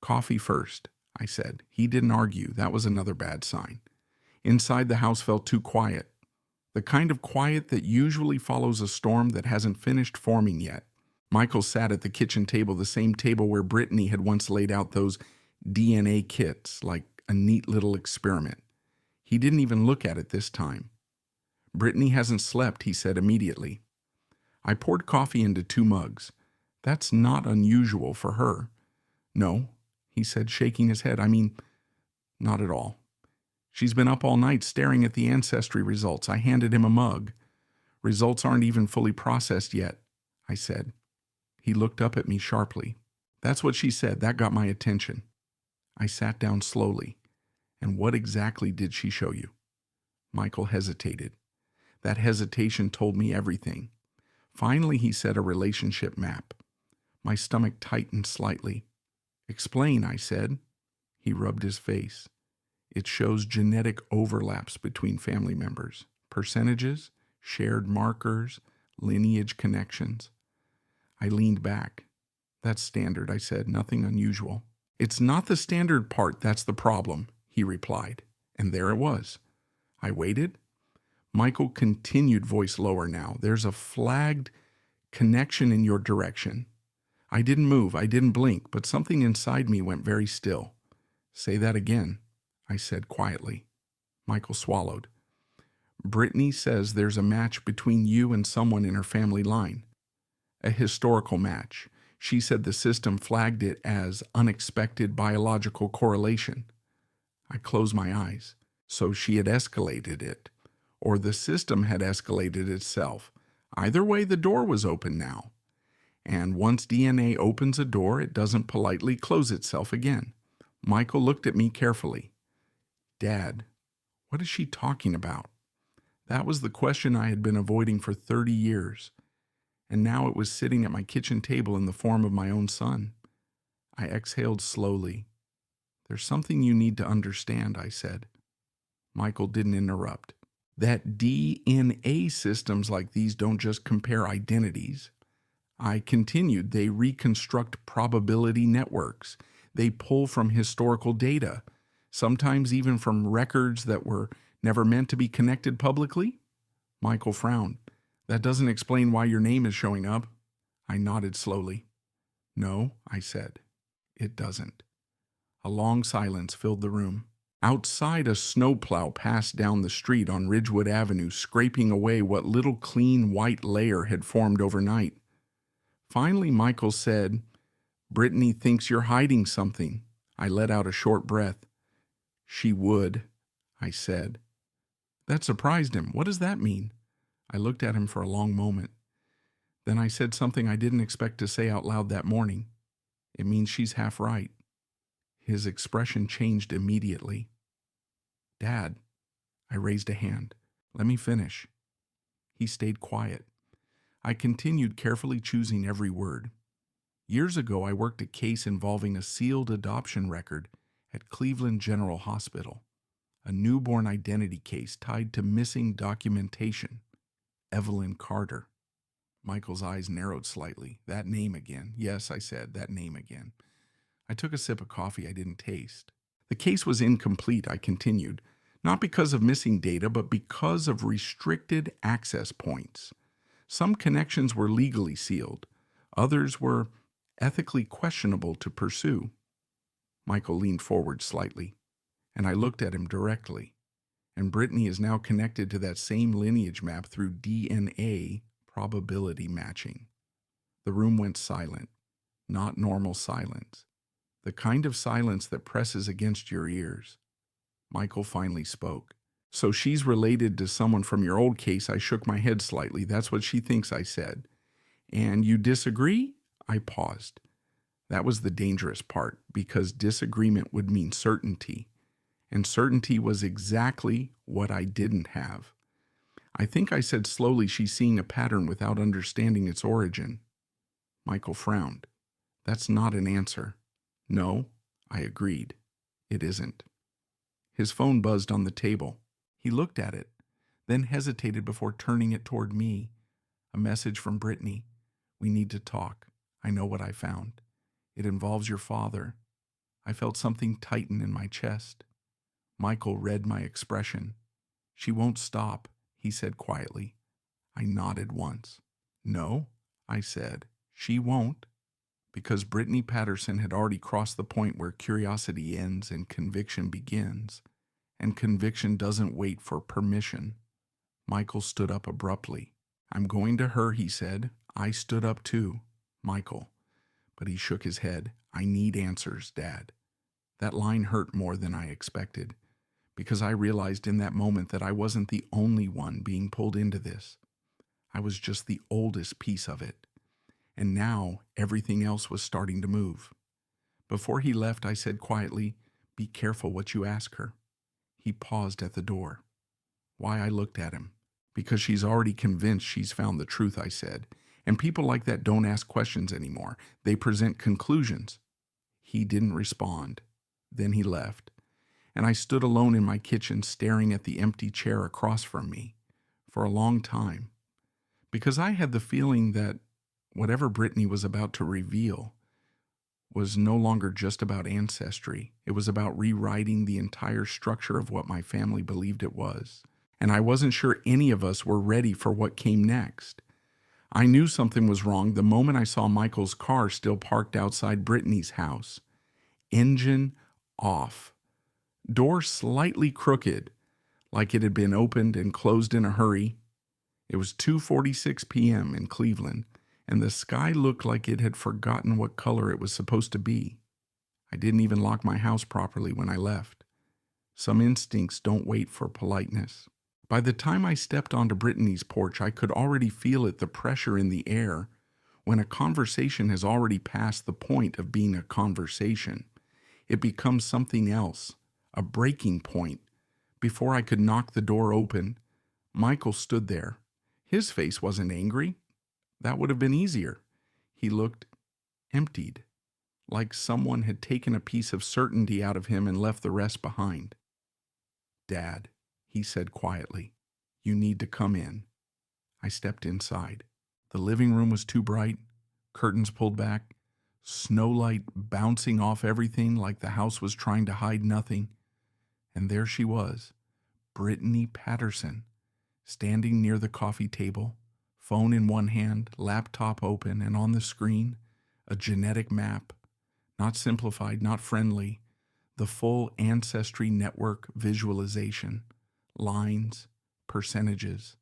"Coffee first," I said. He didn't argue. That was another bad sign. Inside, the house felt too quiet. The kind of quiet that usually follows a storm that hasn't finished forming yet. Michael sat at the kitchen table, the same table where Brittany had once laid out those DNA kits, like a neat little experiment. He didn't even look at it this time. "Brittany hasn't slept," he said immediately. I poured coffee into 2 mugs. "That's not unusual for her." "No," he said, shaking his head. "I mean, not at all. She's been up all night staring at the Ancestry results." I handed him a mug. "Results aren't even fully processed yet," I said. He looked up at me sharply. "That's what she said. That got my attention." I sat down slowly. "And what exactly did she show you?" Michael hesitated. That hesitation told me everything. Finally, he said, "A relationship map." My stomach tightened slightly. "Explain," I said. He rubbed his face. "It shows genetic overlaps between family members, percentages, shared markers, lineage connections." I leaned back. "That's standard," I said, "nothing unusual." "It's not the standard part that's the problem," he replied. And there it was. I waited. Michael continued, voice lower now. "There's a flagged connection in your direction." I didn't move, I didn't blink, but something inside me went very still. "Say that again," I said quietly. Michael swallowed. "Brittany says there's a match between you and someone in her family line. A historical match. She said the system flagged it as unexpected biological correlation." I closed my eyes. So she had escalated it, or the system had escalated itself. Either way, the door was open now. And once DNA opens a door, it doesn't politely close itself again. Michael looked at me carefully. "Dad, what is she talking about?" That was the question I had been avoiding for 30 years. And now it was sitting at my kitchen table in the form of my own son. I exhaled slowly. "There's something you need to understand," I said. Michael didn't interrupt. "That DNA systems like these don't just compare identities." I continued. "They reconstruct probability networks. They pull from historical data, sometimes even from records that were never meant to be connected publicly." Michael frowned. "That doesn't explain why your name is showing up." I nodded slowly. "No," I said, "it doesn't." A long silence filled the room. Outside, a snowplow passed down the street on Ridgewood Avenue, scraping away what little clean white layer had formed overnight. Finally, Michael said, "Brittany thinks you're hiding something." I let out a short breath. "She would," I said. That surprised him. "What does that mean?" I looked at him for a long moment. Then I said something I didn't expect to say out loud that morning. "It means she's half right." His expression changed immediately. "Dad," I raised a hand. "Let me finish." He stayed quiet. I continued, carefully choosing every word. "Years ago, I worked a case involving a sealed adoption record at Cleveland General Hospital, a newborn identity case tied to missing documentation. Evelyn Carter." Michael's eyes narrowed slightly. "That name again." "Yes," I said, "that name again." I took a sip of coffee I didn't taste. "The case was incomplete," I continued, "not because of missing data, but because of restricted access points. Some connections were legally sealed. Others were ethically questionable to pursue." Michael leaned forward slightly, and I looked at him directly. "And Brittany is now connected to that same lineage map through DNA probability matching." The room went silent, not normal silence. The kind of silence that presses against your ears. Michael finally spoke. "So she's related to someone from your old case." I shook my head slightly. "That's what she thinks," I said. "And you disagree?" I paused. That was the dangerous part, because disagreement would mean certainty, and certainty was exactly what I didn't have. I think I said slowly, "She's seeing a pattern without understanding its origin." Michael frowned. "That's not an answer." "No," I agreed. "It isn't." His phone buzzed on the table. He looked at it, then hesitated before turning it toward me. A message from Brittany. "We need to talk. I know what I found. It involves your father." I felt something tighten in my chest. Michael read my expression. "She won't stop," he said quietly. I nodded once. "No," I said, "she won't." Because Brittany Patterson had already crossed the point where curiosity ends and conviction begins, and conviction doesn't wait for permission. Michael stood up abruptly. "I'm going to her," he said. I stood up too. "Michael." But he shook his head. "I need answers, Dad." That line hurt more than I expected, because I realized in that moment that I wasn't the only one being pulled into this. I was just the oldest piece of it. And now everything else was starting to move. Before he left, I said quietly, "Be careful what you ask her." He paused at the door. Why, I looked at him. "Because she's already convinced she's found the truth," I said. "And people like that don't ask questions anymore. They present conclusions." He didn't respond. Then he left, and I stood alone in my kitchen staring at the empty chair across from me for a long time, because I had the feeling that whatever Brittany was about to reveal was no longer just about ancestry. It was about rewriting the entire structure of what my family believed it was. And I wasn't sure any of us were ready for what came next. I knew something was wrong the moment I saw Michael's car still parked outside Brittany's house. Engine off. Door slightly crooked, like it had been opened and closed in a hurry. It was 2:46 p.m. in Cleveland, and the sky looked like it had forgotten what color it was supposed to be. I didn't even lock my house properly when I left. Some instincts don't wait for politeness. By the time I stepped onto Brittany's porch, I could already feel it, the pressure in the air, when a conversation has already passed the point of being a conversation. It becomes something else, a breaking point. Before I could knock the door open, Michael stood there. His face wasn't angry. That would have been easier. He looked emptied, like someone had taken a piece of certainty out of him and left the rest behind. "Dad," he said quietly, "you need to come in." I stepped inside. The living room was too bright, curtains pulled back, snowlight bouncing off everything like the house was trying to hide nothing. And there she was, Brittany Patterson, standing near the coffee table, phone in one hand, laptop open, and on the screen, a genetic map, not simplified, not friendly, the full Ancestry network visualization, lines, percentages,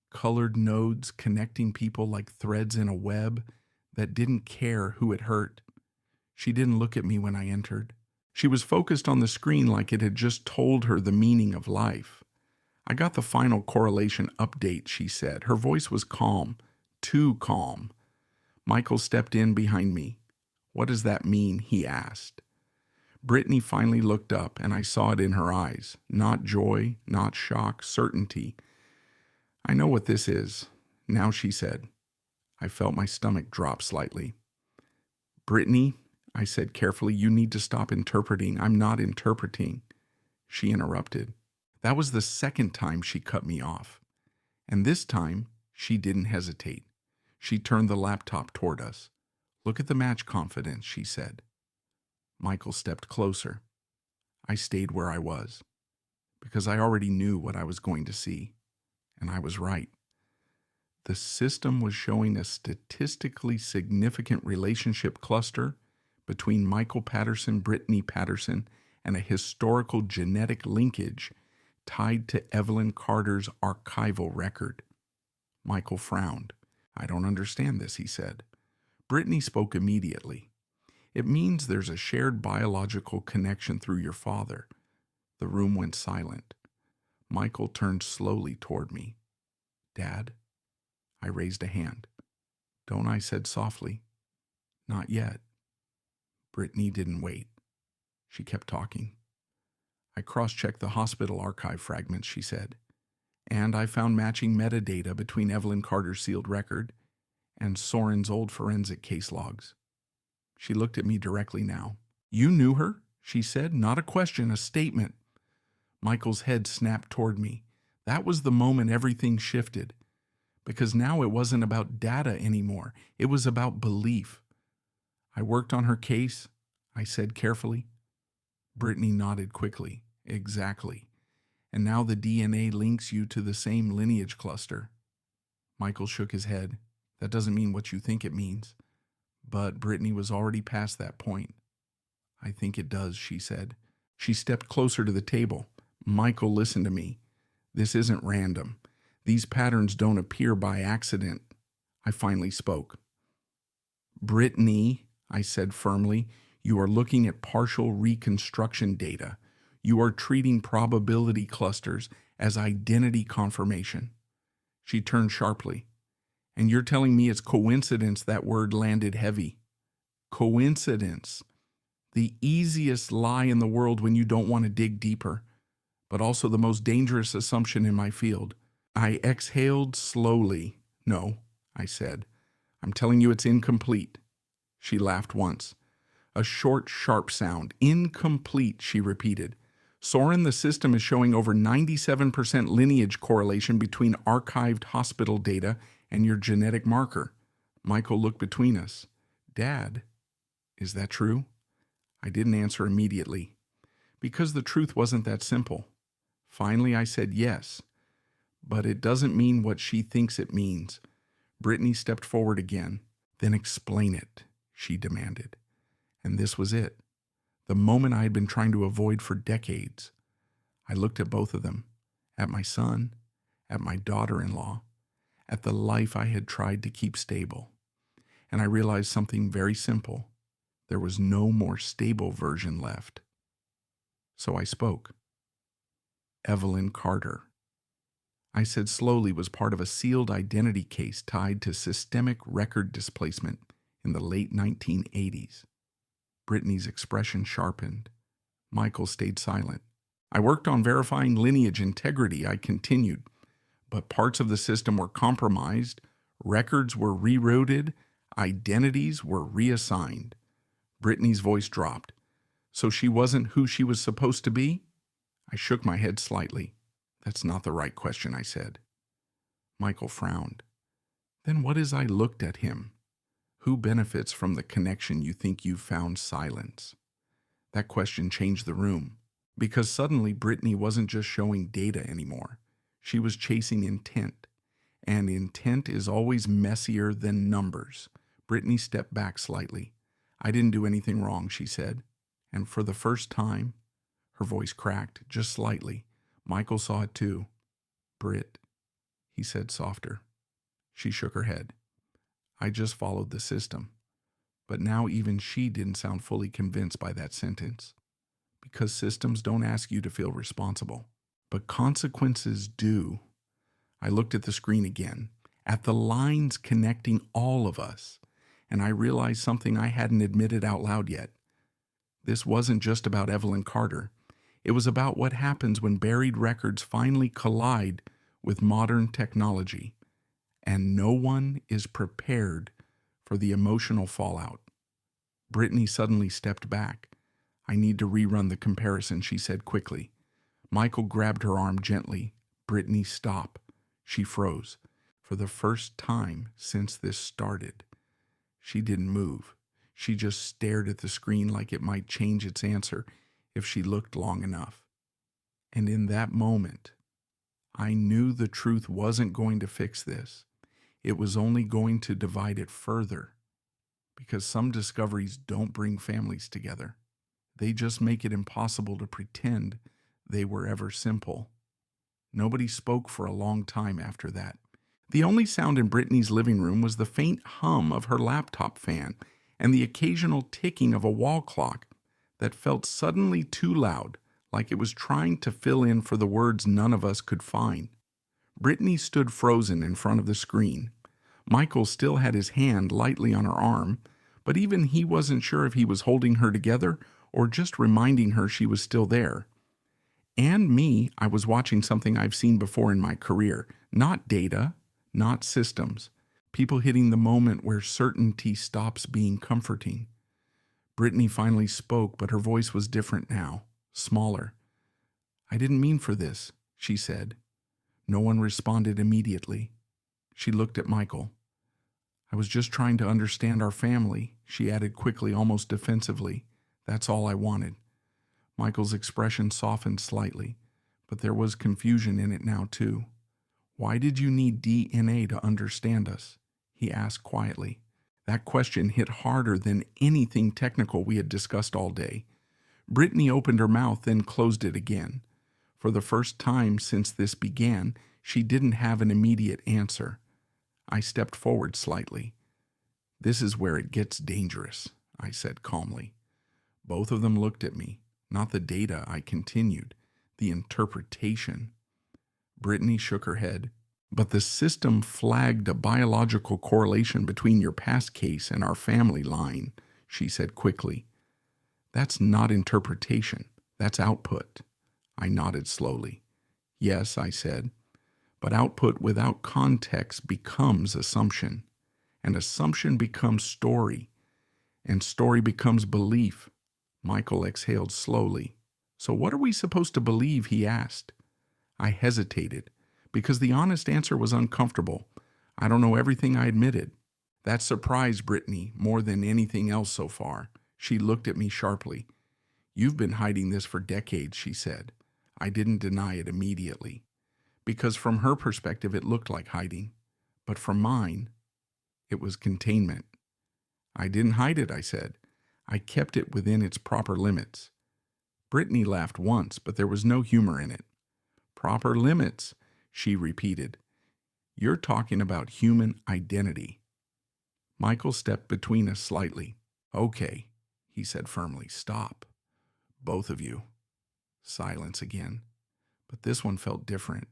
colored nodes connecting people like threads in a web that didn't care who it hurt. She didn't look at me when I entered. She was focused on the screen like it had just told her the meaning of life. "I got the final correlation update," she said. Her voice was calm, too calm. Michael stepped in behind me. "What does that mean?" he asked. Brittany finally looked up, and I saw it in her eyes. Not joy, not shock, certainty. "I know what this is," now she said. I felt my stomach drop slightly. "Brittany," I said carefully, "you need to stop interpreting. I'm not interpreting." She interrupted. That was the second time she cut me off. And this time, she didn't hesitate. She turned the laptop toward us. "Look at the match confidence," she said. Michael stepped closer. I stayed where I was, because I already knew what I was going to see. And I was right. The system was showing a statistically significant relationship cluster between Michael Patterson, Brittany Patterson, and a historical genetic linkage tied to Evelyn Carter's archival record. Michael frowned. "I don't understand this," he said. Brittany spoke immediately. "It means there's a shared biological connection through your father." The room went silent. Michael turned slowly toward me. "Dad?" I raised a hand. "Don't," I said softly. "Not yet." Brittany didn't wait. She kept talking. I cross-checked the hospital archive fragments, she said, and I found matching metadata between Evelyn Carter's sealed record and Soren's old forensic case logs. She looked at me directly now. You knew her? She said. Not a question, a statement. Michael's head snapped toward me. That was the moment everything shifted, because now it wasn't about data anymore. It was about belief. I worked on her case, I said carefully. Brittany nodded quickly. Exactly. And now the DNA links you to the same lineage cluster. Michael shook his head. That doesn't mean what you think it means. But Brittany was already past that point. I think it does, she said. She stepped closer to the table. Michael, listen to me. This isn't random. These patterns don't appear by accident. I finally spoke. Brittany, I said firmly, you are looking at partial reconstruction data. You are treating probability clusters as identity confirmation. She turned sharply. And you're telling me it's coincidence that word landed heavy. Coincidence. The easiest lie in the world when you don't want to dig deeper, but also the most dangerous assumption in my field. I exhaled slowly. No, I said. I'm telling you it's incomplete. She laughed once. A short, sharp sound. Incomplete, she repeated. Soren, the system is showing over 97% lineage correlation between archived hospital data and your genetic marker. Michael looked between us. Dad, is that true? I didn't answer immediately, because the truth wasn't that simple. Finally, I said yes, but it doesn't mean what she thinks it means. Brittany stepped forward again. Then explain it, she demanded. And this was it, the moment I had been trying to avoid for decades. I looked at both of them, at my son, at my daughter-in-law, at the life I had tried to keep stable. And I realized something very simple. There was no more stable version left. So I spoke. Evelyn Carter, I said slowly, was part of a sealed identity case tied to systemic record displacement in the late 1980s. Brittany's expression sharpened. Michael stayed silent. I worked on verifying lineage integrity, I continued, but parts of the system were compromised, records were rerouted, identities were reassigned. Brittany's voice dropped. So she wasn't who she was supposed to be? I shook my head slightly. That's not the right question, I said. Michael frowned. Then what as I looked at him? Who benefits from the connection you think you've found silence? That question changed the room, because suddenly Brittany wasn't just showing data anymore. She was chasing intent, and intent is always messier than numbers. Brittany stepped back slightly. I didn't do anything wrong, she said. And for the first time, her voice cracked just slightly. Michael saw it too. Britt, he said softer. She shook her head. I just followed the system. But now even she didn't sound fully convinced by that sentence. Because systems don't ask you to feel responsible. But consequences do. I looked at the screen again, at the lines connecting all of us, and I realized something I hadn't admitted out loud yet. This wasn't just about Evelyn Carter. It was about what happens when buried records finally collide with modern technology, and no one is prepared for the emotional fallout. Brittany suddenly stepped back. I need to rerun the comparison, she said quickly. Michael grabbed her arm gently. Brittany, stop. She froze. For the first time since this started. She didn't move. She just stared at the screen like it might change its answer if she looked long enough. And in that moment, I knew the truth wasn't going to fix this. It was only going to divide it further. Because some discoveries don't bring families together. They just make it impossible to pretend they were ever simple. Nobody spoke for a long time after that. The only sound in Brittany's living room was the faint hum of her laptop fan and the occasional ticking of a wall clock that felt suddenly too loud, like it was trying to fill in for the words none of us could find. Brittany stood frozen in front of the screen. Michael still had his hand lightly on her arm, But even he wasn't sure if he was holding her together or just reminding her she was still there. And me, I was watching something I've seen before in my career. Not data, not systems. People hitting the moment where certainty stops being comforting. Brittany finally spoke, but her voice was different now, smaller. "I didn't mean for this," she said. No one responded immediately. She looked at Michael. "I was just trying to understand our family," she added quickly, almost defensively. "That's all I wanted." Michael's expression softened slightly, but there was confusion in it now too. "Why did you need DNA to understand us?" he asked quietly. That question hit harder than anything technical we had discussed all day. Brittany opened her mouth, then closed it again. For the first time since this began, she didn't have an immediate answer. I stepped forward slightly. "This is where it gets dangerous," I said calmly. Both of them looked at me. Not the data, I continued. The interpretation. Brittany shook her head. "But the system flagged a biological correlation between your past case and our family line," she said quickly. "That's not interpretation. That's output." I nodded slowly. "Yes," I said, "but output without context becomes assumption, and assumption becomes story, and story becomes belief." Michael exhaled slowly. "So what are we supposed to believe?" he asked. I hesitated, because the honest answer was uncomfortable. "I don't know everything," I admitted. That surprised Brittany more than anything else so far. She looked at me sharply. "You've been hiding this for decades," she said. I didn't deny it immediately, because from her perspective it looked like hiding. But from mine, it was containment. "I didn't hide it," I said. "I kept it within its proper limits." Brittany laughed once, but there was no humor in it. "Proper limits," she repeated. "You're talking about human identity." Michael stepped between us slightly. "Okay," he said firmly. "Stop. Both of you." Silence again. But this one felt different.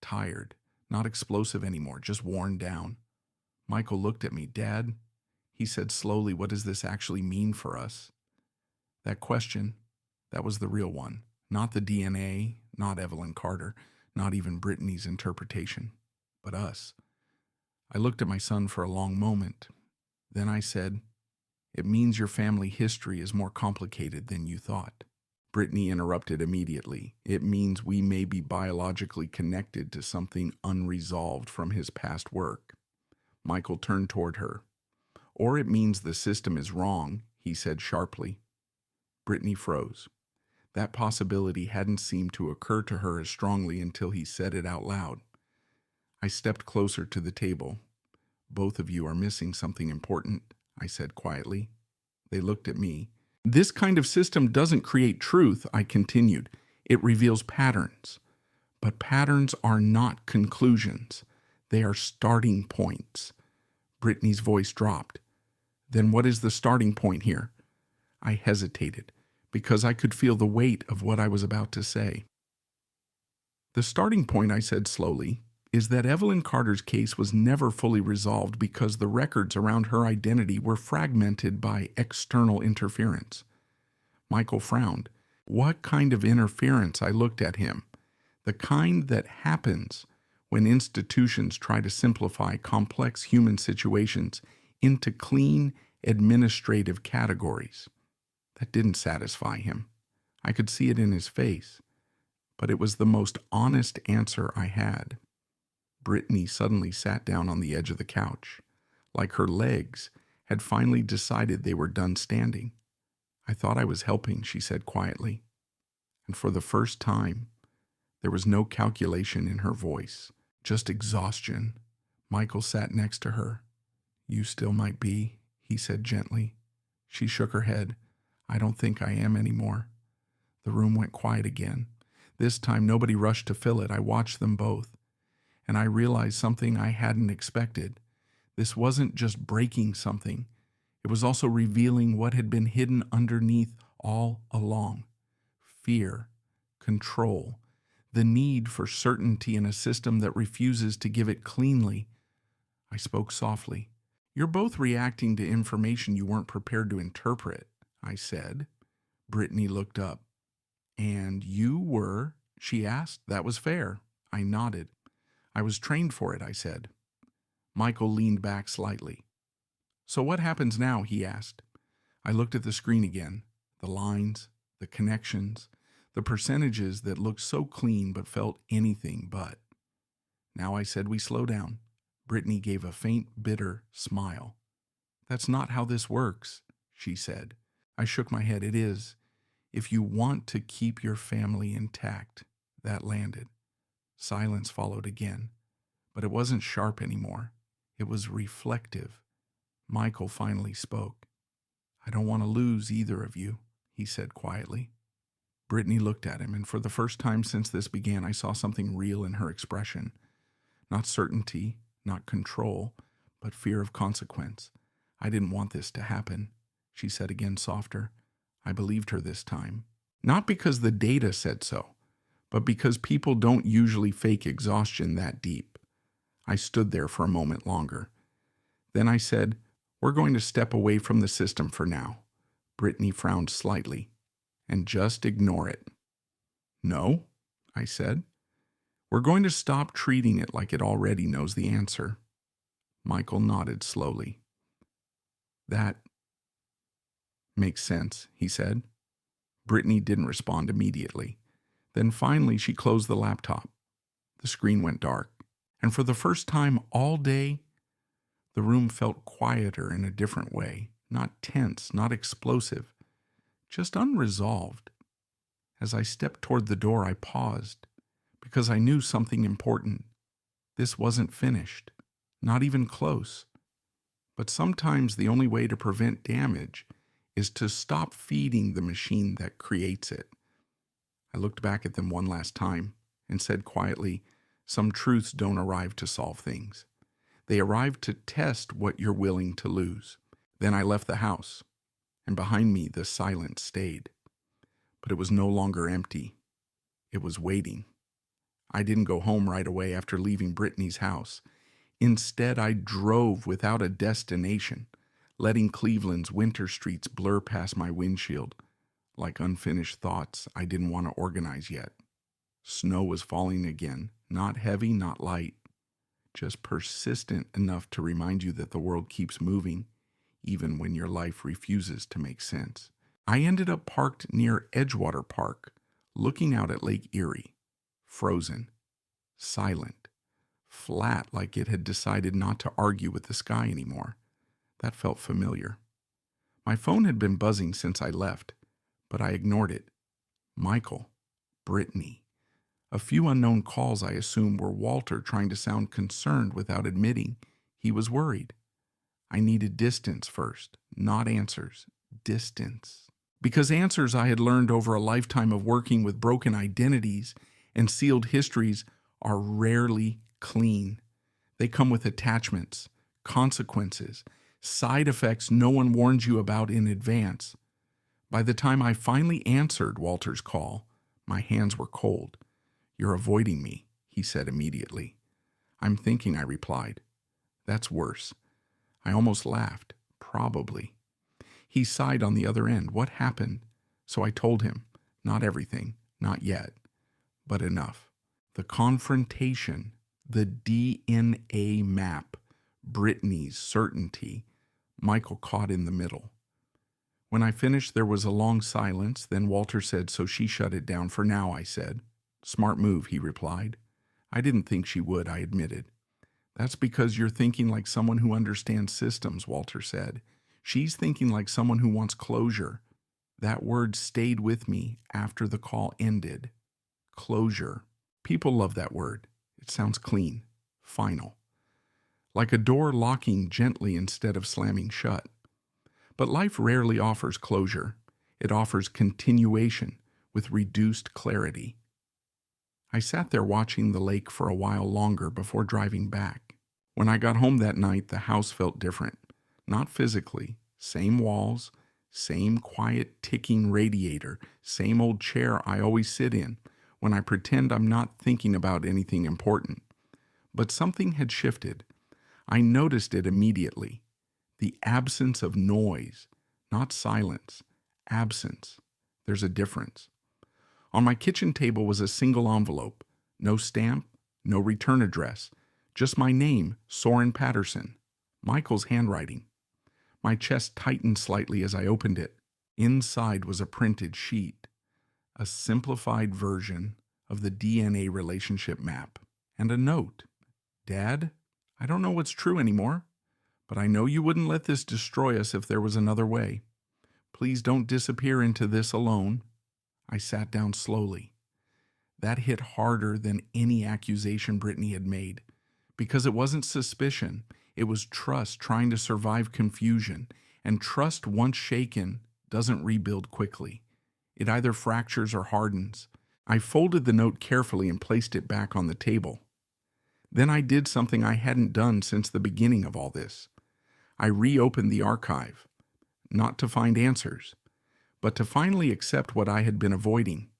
Tired. Not explosive anymore, just worn down. Michael looked at me. "Dad," he said slowly, "what does this actually mean for us?" That question, that was the real one. Not the DNA, not Evelyn Carter, not even Brittany's interpretation, but us. I looked at my son for a long moment. Then I said, "It means your family history is more complicated than you thought." Brittany interrupted immediately. "It means we may be biologically connected to something unresolved from his past work." Michael turned toward her. "Or it means the system is wrong," he said sharply. Brittany froze. That possibility hadn't seemed to occur to her as strongly until he said it out loud. I stepped closer to the table. "Both of you are missing something important," I said quietly. They looked at me. "This kind of system doesn't create truth," I continued. "It reveals patterns. But patterns are not conclusions. They are starting points." Brittany's voice dropped. "Then what is the starting point here?" I hesitated, because I could feel the weight of what I was about to say. "The starting point," I said slowly, "is that Evelyn Carter's case was never fully resolved because the records around her identity were fragmented by external interference." Michael frowned. "What kind of interference?" I looked at him. "The kind that happens when institutions try to simplify complex human situations into clean administrative categories." That didn't satisfy him. I could see it in his face, but it was the most honest answer I had. Brittany suddenly sat down on the edge of the couch, like her legs had finally decided they were done standing. "I thought I was helping," she said quietly. And for the first time, there was no calculation in her voice, just exhaustion. Michael sat next to her. "You still might be," he said gently. She shook her head. "I don't think I am anymore." The room went quiet again. This time nobody rushed to fill it. I watched them both, and I realized something I hadn't expected. This wasn't just breaking something. It was also revealing what had been hidden underneath all along. Fear, control, the need for certainty in a system that refuses to give it cleanly. I spoke softly. You're both reacting to information you weren't prepared to interpret, I said. Brittany looked up. And you were? She asked. That was fair. I nodded. I was trained for it, I said. Michael leaned back slightly. So what happens now? He asked. I looked at the screen again. The lines, the connections, the percentages that looked so clean but felt anything but. Now I said we slow down. Brittany gave a faint, bitter smile. That's not how this works, she said. I shook my head. It is. If you want to keep your family intact. That landed. Silence followed again, but it wasn't sharp anymore. It was reflective. Michael finally spoke. I don't want to lose either of you, he said quietly. Brittany looked at him, and for the first time since this began, I saw something real in her expression. Not certainty, not control, but fear of consequence. I didn't want this to happen, she said again softer. I believed her this time. Not because the data said so, but because people don't usually fake exhaustion that deep. I stood there for a moment longer. Then I said, we're going to step away from the system for now. Brittany frowned slightly. And just ignore it. No, I said. We're going to stop treating it like it already knows the answer. Michael nodded slowly. That makes sense, he said. Brittany didn't respond immediately. Then finally she closed the laptop. The screen went dark. And for the first time all day, the room felt quieter in a different way. Not tense, not explosive. Just unresolved. As I stepped toward the door, I paused, because I knew something important. This wasn't finished, not even close. But sometimes the only way to prevent damage is to stop feeding the machine that creates it. I looked back at them one last time and said quietly, some truths don't arrive to solve things. They arrive to test what you're willing to lose. Then I left the house. And behind me the silence stayed. But it was no longer empty. It was waiting. I didn't go home right away after leaving Brittany's house. Instead, I drove without a destination, letting Cleveland's winter streets blur past my windshield, like unfinished thoughts I didn't want to organize yet. Snow was falling again, not heavy, not light, just persistent enough to remind you that the world keeps moving, even when your life refuses to make sense. I ended up parked near Edgewater Park, looking out at Lake Erie, frozen, silent, flat like it had decided not to argue with the sky anymore. That felt familiar. My phone had been buzzing since I left, but I ignored it. Michael, Brittany. A few unknown calls I assumed were Walter trying to sound concerned without admitting he was worried. I needed distance first, not answers. Distance. Because answers I had learned over a lifetime of working with broken identities and sealed histories are rarely clean. They come with attachments, consequences, side effects no one warns you about in advance. By the time I finally answered Walter's call, my hands were cold. You're avoiding me, he said immediately. I'm thinking, I replied. That's worse. I almost laughed. Probably. He sighed on the other end. What happened? So I told him. Not everything. Not yet. But enough. The confrontation. The DNA map. Brittany's certainty. Michael caught in the middle. When I finished, there was a long silence. Then Walter said, so she shut it down for now, I said. Smart move, he replied. I didn't think she would, I admitted. That's because you're thinking like someone who understands systems, Walter said. She's thinking like someone who wants closure. That word stayed with me after the call ended. Closure. People love that word. It sounds clean, final. Like a door locking gently instead of slamming shut. But life rarely offers closure. It offers continuation with reduced clarity. I sat there watching the lake for a while longer before driving back. When I got home that night, the house felt different. Not physically. Same walls, same quiet ticking radiator, same old chair I always sit in when I pretend I'm not thinking about anything important. But something had shifted. I noticed it immediately. The absence of noise, not silence. Absence. There's a difference. On my kitchen table was a single envelope. No stamp, no return address. Just my name, Soren Patterson. Michael's handwriting. My chest tightened slightly as I opened it. Inside was a printed sheet, a simplified version of the DNA relationship map, and a note. Dad, I don't know what's true anymore, but I know you wouldn't let this destroy us if there was another way. Please don't disappear into this alone. I sat down slowly. That hit harder than any accusation Brittany had made, because it wasn't suspicion. It was trust trying to survive confusion, and trust once shaken doesn't rebuild quickly. It either fractures or hardens. I folded the note carefully and placed it back on the table. Then I did something I hadn't done since the beginning of all this. I reopened the archive, not to find answers, but to finally accept what I had been avoiding.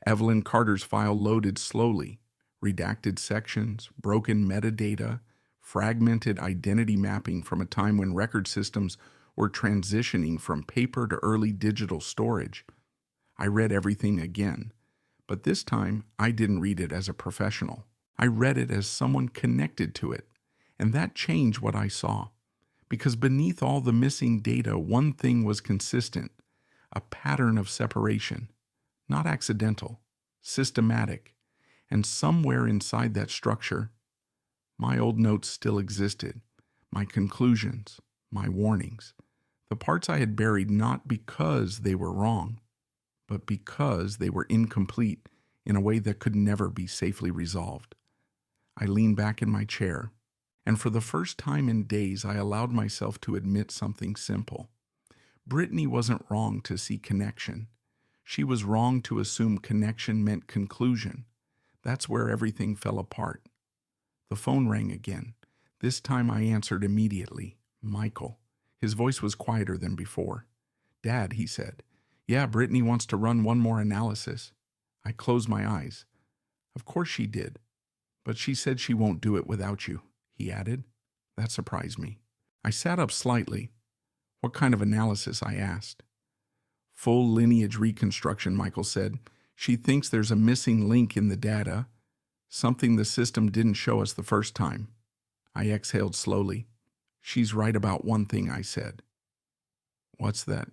Evelyn Carter's file loaded slowly, redacted sections, broken metadata, fragmented identity mapping from a time when record systems were transitioning from paper to early digital storage. I read everything again, but this time I didn't read it as a professional. I read it as someone connected to it, and that changed what I saw. Because beneath all the missing data, one thing was consistent: a pattern of separation, not accidental, systematic, and somewhere inside that structure, my old notes still existed, my conclusions, my warnings, the parts I had buried not because they were wrong, but because they were incomplete in a way that could never be safely resolved. I leaned back in my chair, and for the first time in days I allowed myself to admit something simple. Brittany wasn't wrong to see connection. She was wrong to assume connection meant conclusion. That's where everything fell apart. The phone rang again. This time I answered immediately. Michael. His voice was quieter than before. Dad, he said. Yeah, Brittany wants to run one more analysis. I closed my eyes. Of course she did. But she said she won't do it without you, he added. That surprised me. I sat up slightly. What kind of analysis? I asked. Full lineage reconstruction, Michael said. She thinks there's a missing link in the data, something the system didn't show us the first time. I exhaled slowly. She's right about one thing, I said. What's that?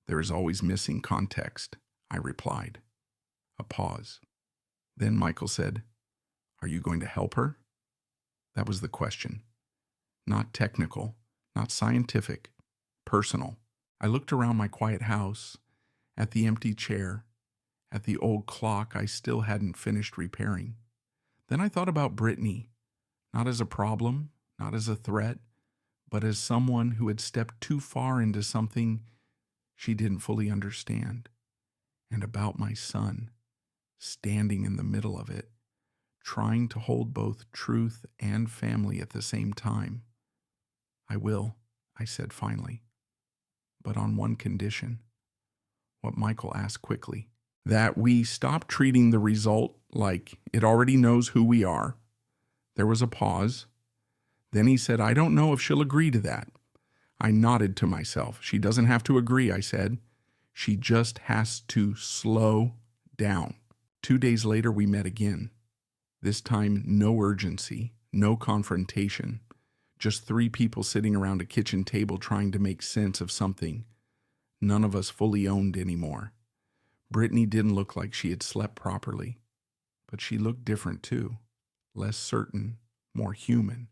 There is always missing context, I replied. A pause. Then Michael said, Are you going to help her? That was the question. Not technical, not scientific, personal. I looked around my quiet house, at the empty chair, at the old clock I still hadn't finished repairing. Then I thought about Brittany, not as a problem, not as a threat, but as someone who had stepped too far into something she didn't fully understand, and about my son, standing in the middle of it, trying to hold both truth and family at the same time. I will, I said finally, but on one condition. What Michael asked quickly. That we stop treating the result like it already knows who we are. There was a pause. Then he said, I don't know if she'll agree to that. I nodded to myself. She doesn't have to agree, I said. She just has to slow down. 2 days later, we met again. This time, no urgency, no confrontation. Just 3 people sitting around a kitchen table trying to make sense of something none of us fully owned anymore. Brittany didn't look like she had slept properly, but she looked different too, less certain, more human.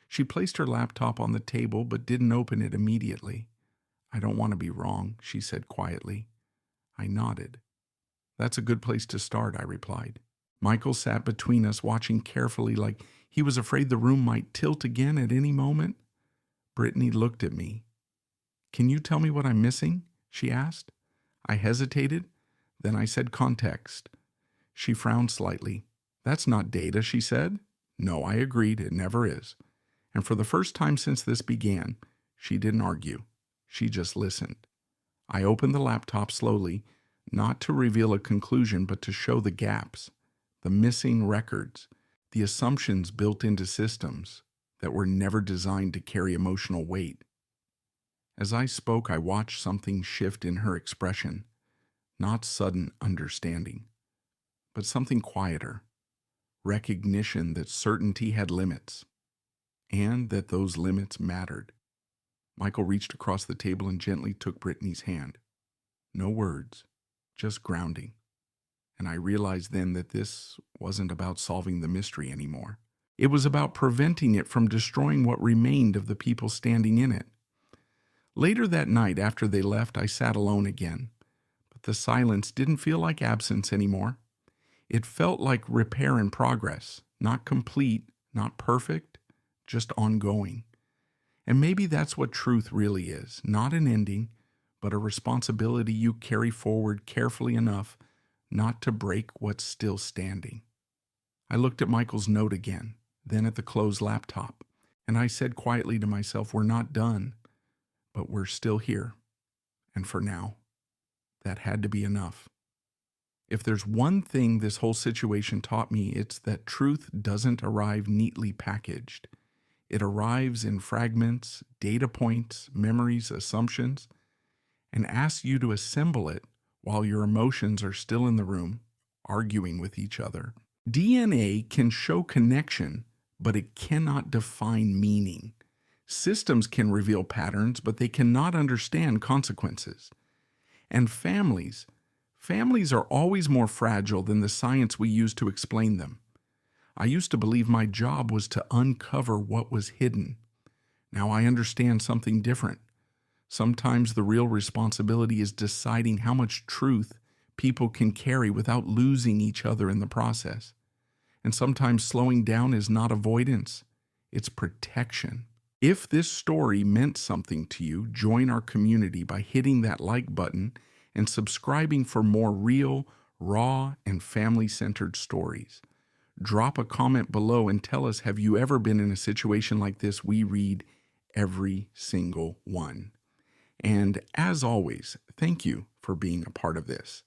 She placed her laptop on the table but didn't open it immediately. I don't want to be wrong, she said quietly. I nodded. That's a good place to start, I replied. Michael sat between us, watching carefully like he was afraid the room might tilt again at any moment. Brittany looked at me. Can you tell me what I'm missing? She asked. I hesitated. Then I said context. She frowned slightly. That's not data, she said. No, I agreed, it never is. And for the first time since this began, she didn't argue. She just listened. I opened the laptop slowly, not to reveal a conclusion, but to show the gaps, the missing records, the assumptions built into systems that were never designed to carry emotional weight. As I spoke, I watched something shift in her expression, not sudden understanding, but something quieter, recognition that certainty had limits, and that those limits mattered. Michael reached across the table and gently took Brittany's hand. No words, just grounding. And I realized then that this wasn't about solving the mystery anymore. It was about preventing it from destroying what remained of the people standing in it. Later that night, after they left, I sat alone again. But the silence didn't feel like absence anymore. It felt like repair in progress, not complete, not perfect, just ongoing. And maybe that's what truth really is, not an ending, but a responsibility you carry forward carefully enough not to break what's still standing. I looked at Michael's note again, then at the closed laptop, and I said quietly to myself, we're not done, but we're still here. And for now, that had to be enough. If there's one thing this whole situation taught me, it's that truth doesn't arrive neatly packaged. It arrives in fragments, data points, memories, assumptions, and asks you to assemble it while your emotions are still in the room, arguing with each other. DNA can show connection, but it cannot define meaning. Systems can reveal patterns, but they cannot understand consequences. And families are always more fragile than the science we use to explain them. I used to believe my job was to uncover what was hidden. Now I understand something different. Sometimes the real responsibility is deciding how much truth people can carry without losing each other in the process. And sometimes slowing down is not avoidance, it's protection. If this story meant something to you, join our community by hitting that like button and subscribing for more real, raw, and family-centered stories. Drop a comment below and tell us, have you ever been in a situation like this? We read every single one. And as always, thank you for being a part of this.